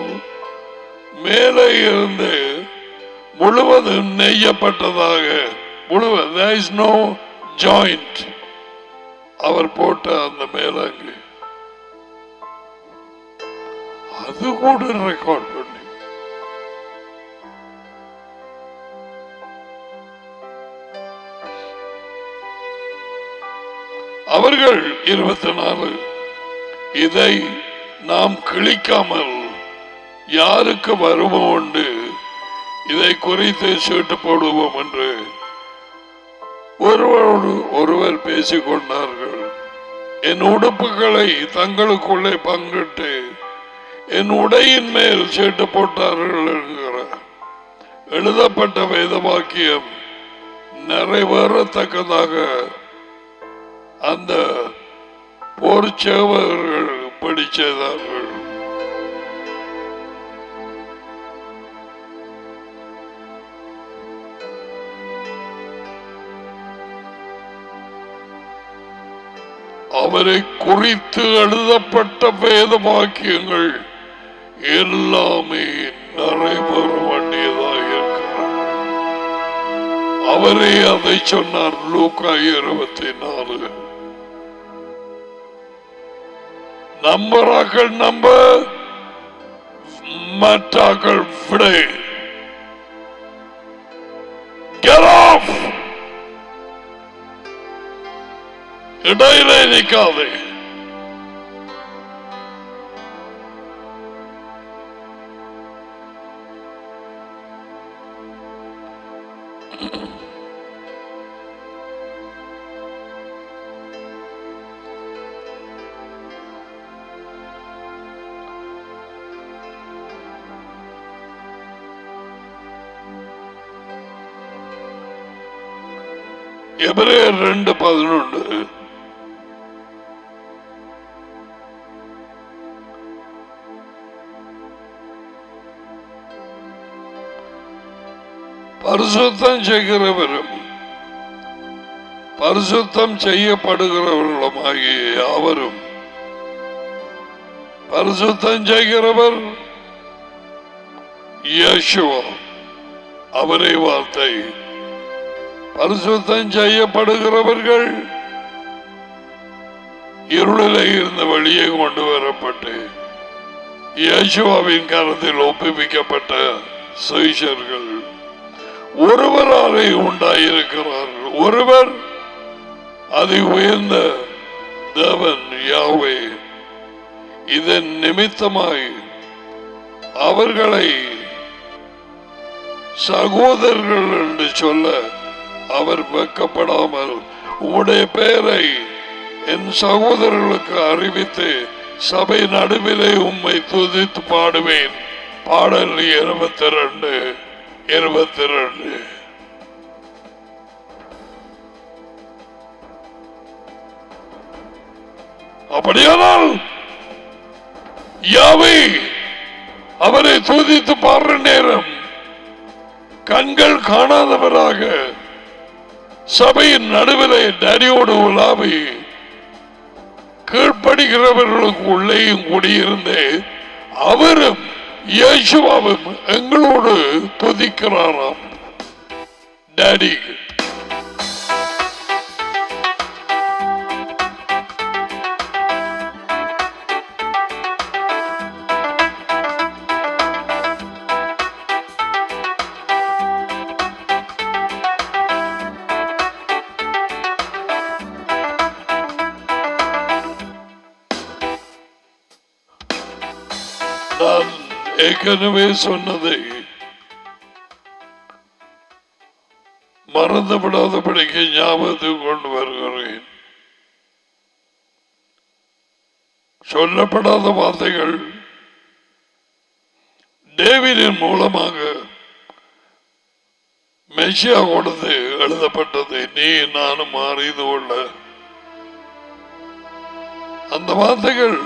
மேலே இருந்து முழுவதும் நெய்யப்பட்டதாக, there is no joint. அவர் போட்ட அந்த மேலங்கு அது கூட ரெக்கார்ட் பண்ணி அவர்கள் 24, இதை நாம் கிழிக்காமல் யாருக்கு வருமோ உண்டு, இதை குறித்து சீட்டு போடுவோம் என்று ஒருவரோடு ஒருவர் பேசிக் கொண்டார்கள். என் உடுப்புகளை தங்களுக்குள்ளே பங்கிட்டு என் உடையின் மேல் சீட்டு போட்டார்கள் என்கிற எழுதப்பட்ட வேத வாக்கியம் நிறைவேறத்தக்கதாக அந்த போர் சேவகர்கள் இப்படி செய்தார்கள். அவரை குறித்து எழுதப்பட்ட வேத வாக்கியங்கள் எல்லாமே நிறைவேற வேண்டியதாக இருக்கிறார். அவரே அதை சொன்னார். லூக்கா 24. நம்பராக்கள் நம்ப, மற்றாக்கள் விடை. Get off! இடையிலே நிற்காதே. எபிரேயர் 2:11 பரிசுத்தம் செய்கிறவரும் பரிசுத்தம் செய்யப்படுகிறவர்களும் ஆகிய யாவரும். பரிசுத்தம் செய்கிறவர் யேசுவா, அவரே வார்த்தை. பரிசுத்தம் செய்யப்படுகிறவர்கள் இருளிலே இருந்த வழியே கொண்டு வரப்பட்டு யேசுவாவின் கரத்தில் ஒப்புவிக்கப்பட்ட சுவிசேஷர்கள். ஒருவராலே உண்டாயிருக்கிறார், ஒருவர் அதி உயர்ந்த தேவன் யாவே. இதன் நிமித்தமாய் அவர்களை சகோதரர்கள் என்று சொல்ல அவர் வெட்கப்படாமல் உம்முடைய பெயரை என் சகோதரர்களுக்கு அறிவித்து சபை நடுவிலே உம்மை துதித்து பாடுவேன். பாடல் 22. அப்படியானால் யாவே அவரை துதித்து பாடுற நேரம் கண்கள் காணாதவராக சபையின் நடுவிலே டேடியோடு உலாவி கீழ்ப்படுகிறவர்களுக்கு உள்ளேயும் கூடியிருந்து அவரும் இயேசுவாவும் எங்களோடு துதிக்கிறாராம். டேடி நான் ஏற்கனவே சொன்னதை மறந்துவிடாதபடிக்கு ஞாபகத்துக்கு கொண்டு வருகிறேன். சொல்லப்படாத வார்த்தைகள் டேவிடின் மூலமாக மெஷியா கொடுத்து எழுதப்பட்டது. நீ நானும் அறிந்து கொள்ள அந்த வார்த்தைகள்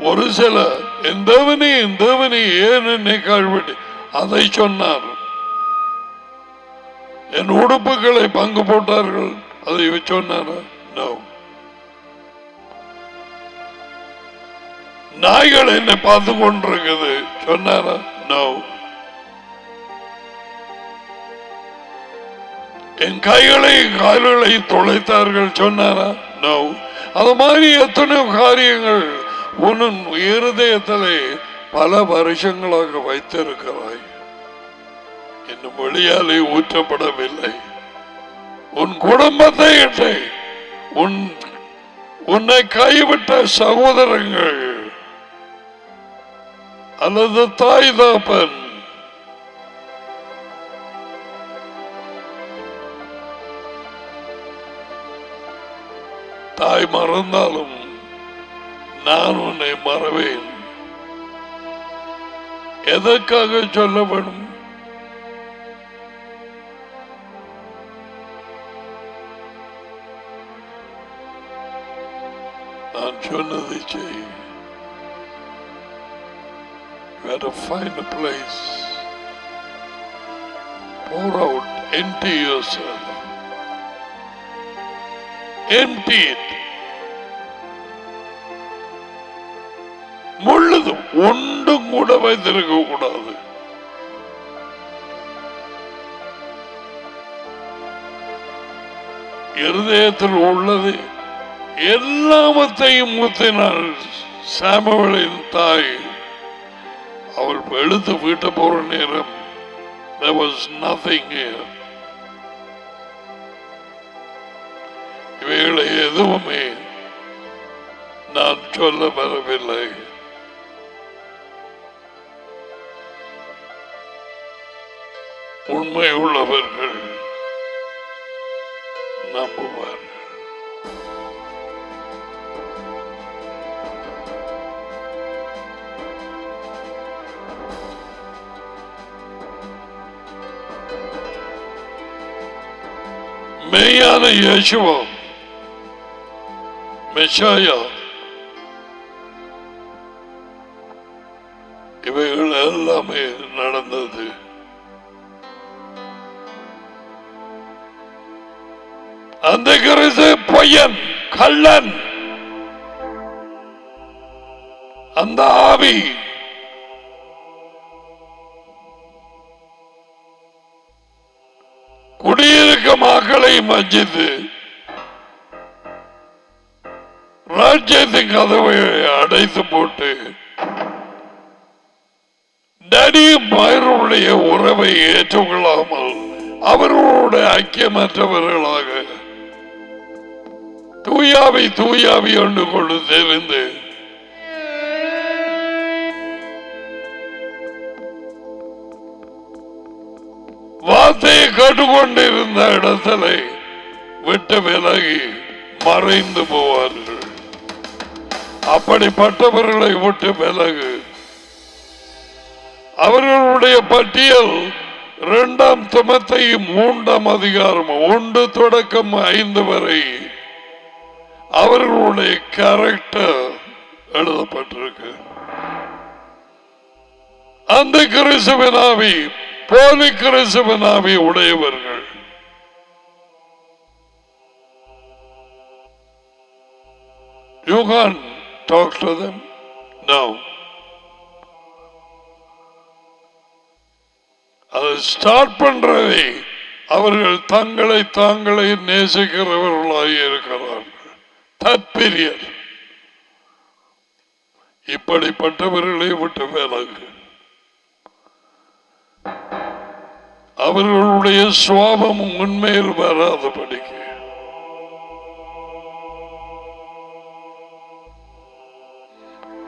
ஒரு சில என் தேவனே ஏன் என்னை கைவிட்டு அதை சொன்னார். என் உடுப்புகளை பங்கு போட்டார்கள், அதை சொன்னார். நாய்கள் என்னை பார்த்து கொண்டிருக்குது சொன்னாரா? நோ. என் கைகளை கால்களை தொலைத்தார்கள் சொன்னாரா? நோ. அது மாதிரி எத்தனையோ காரியங்கள் உன் இருதயத்திலே பல வருஷங்களாக வைத்திருக்கிறாய், இன்னும் வெளியாலே ஊற்றப்படவில்லை. உன் குடும்பத்தை இட்டு உன்னை கைவிட்ட சகோதரங்கள் அல்லது தாய் தாப்பன் தாய் மறந்தாலும் நான் உன்னை மறவேன். எதற்காக சொல்ல வேண்டும்? நான் சொன்னதை செய். You have to find a place. Pour out, empty yourself. Empty it. முழுதும் ஒன்றும் கூட வைத்திருக்க கூடாது. இருதயத்தில் உள்ளது எல்லாவற்றையும் ஊத்தினாள் சாமுவேலின் தாய். அவள் எழுத்து வீட்ட போற நேரம் there was nothing here. இவைகளை எதுவுமே நான் சொல்ல வரவில்லை. உண்மை உள்ளவர்கள் நம்புவார்கள். மெய்யான இயேசுவா மெஷாயா இவைகள் எல்லாமே நடந்தது. அந்த கிறிஸ்து பொய்யன், கள்ளன். அந்த ஆவி குடியிருக்க மக்களை மஞ்சித்து ராஜ்யத்தின் கதவை அடைத்து போட்டு டடியும் மகனுடைய உறவை ஏற்றுக்கொள்ளாமல் அவர்களோட ஐக்கியமற்றவர்களாக தூயாவி ஒன்று கொண்டு தெரிந்து வார்த்தையை கேட்டுக்கொண்டிருந்த இடத்துல விட்டு விலகி மறைந்து போவார்கள். அப்படிப்பட்டவர்களை விட்டு விலகு. அவர்களுடைய பட்டியல் 2 தீமோத்தேயு 3 அதிகாரம் 1 தொடக்கம் 5 வரை அவர்களுடைய கேரக்டர் எழுதப்பட்டிருக்கு. அந்த கிறிஸ்துவினாவி போலி கிறிஸ்துவினாவி உடையவர்கள். You can't talk to them. No. அதை ஸ்டார்ட் பண்றதை அவர்கள் தாங்களை நேசிக்கிறவர்களாக இருக்கிறார்கள். தற்பிரியர். இப்படிப்பட்டவர்களை விட்டு விலகு. அவர்களுடைய சுவாபம் உண்மையில் வராதபடிக்கு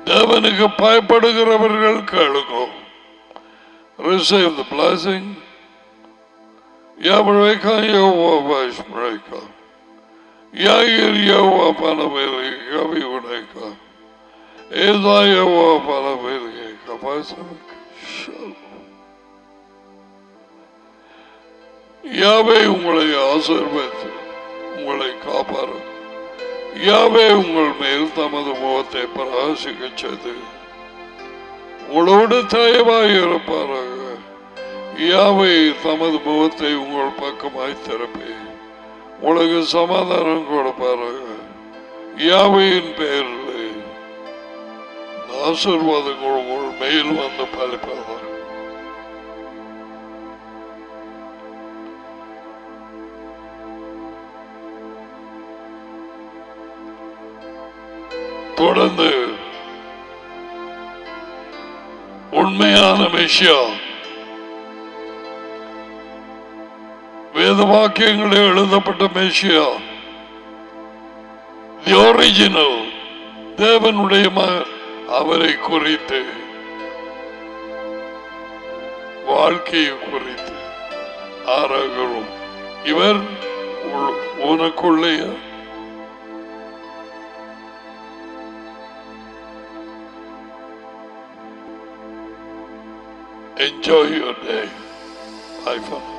தேவனுக்கு பயப்படுகிறவர்கள் கேளுங்கோ. Receive the blessing. Yabreka Yehovah Vashbreka. Yagir Yehovah Panaveli Gaviudeka. Eza Yehovah Panaveli Kapasak. Shalom. யாவே உங்களை ஆசீர்வதித்து உங்களை காப்பாரும். யாவே உங்கள் மேல் தமது முகத்தை பிரகாசிக்க செய்து உங்களோடு தயவாய் இருப்பாராக. யாவே தமது முகத்தை உங்கள் பக்கமாய் திறப்பி உங்களுக்கு சமாதானம் கொடுப்பாராக. யாவையின் பெயரில் ஆசீர்வாதங்கள் உங்கள் மேல் வந்து பலிப்பதாக. தொடர்ந்து உண்மையான விஷயம் வேத வாக்கியங்களில் எழுதப்பட்ட விஷயம் தி ஒரிஜினல் தேவனுடைய அவரை குறித்து வாழ்க்கையை குறித்து ஆராய்கிறோம். இவர் உனக்குள்ளே enjoy your day. Bye for now.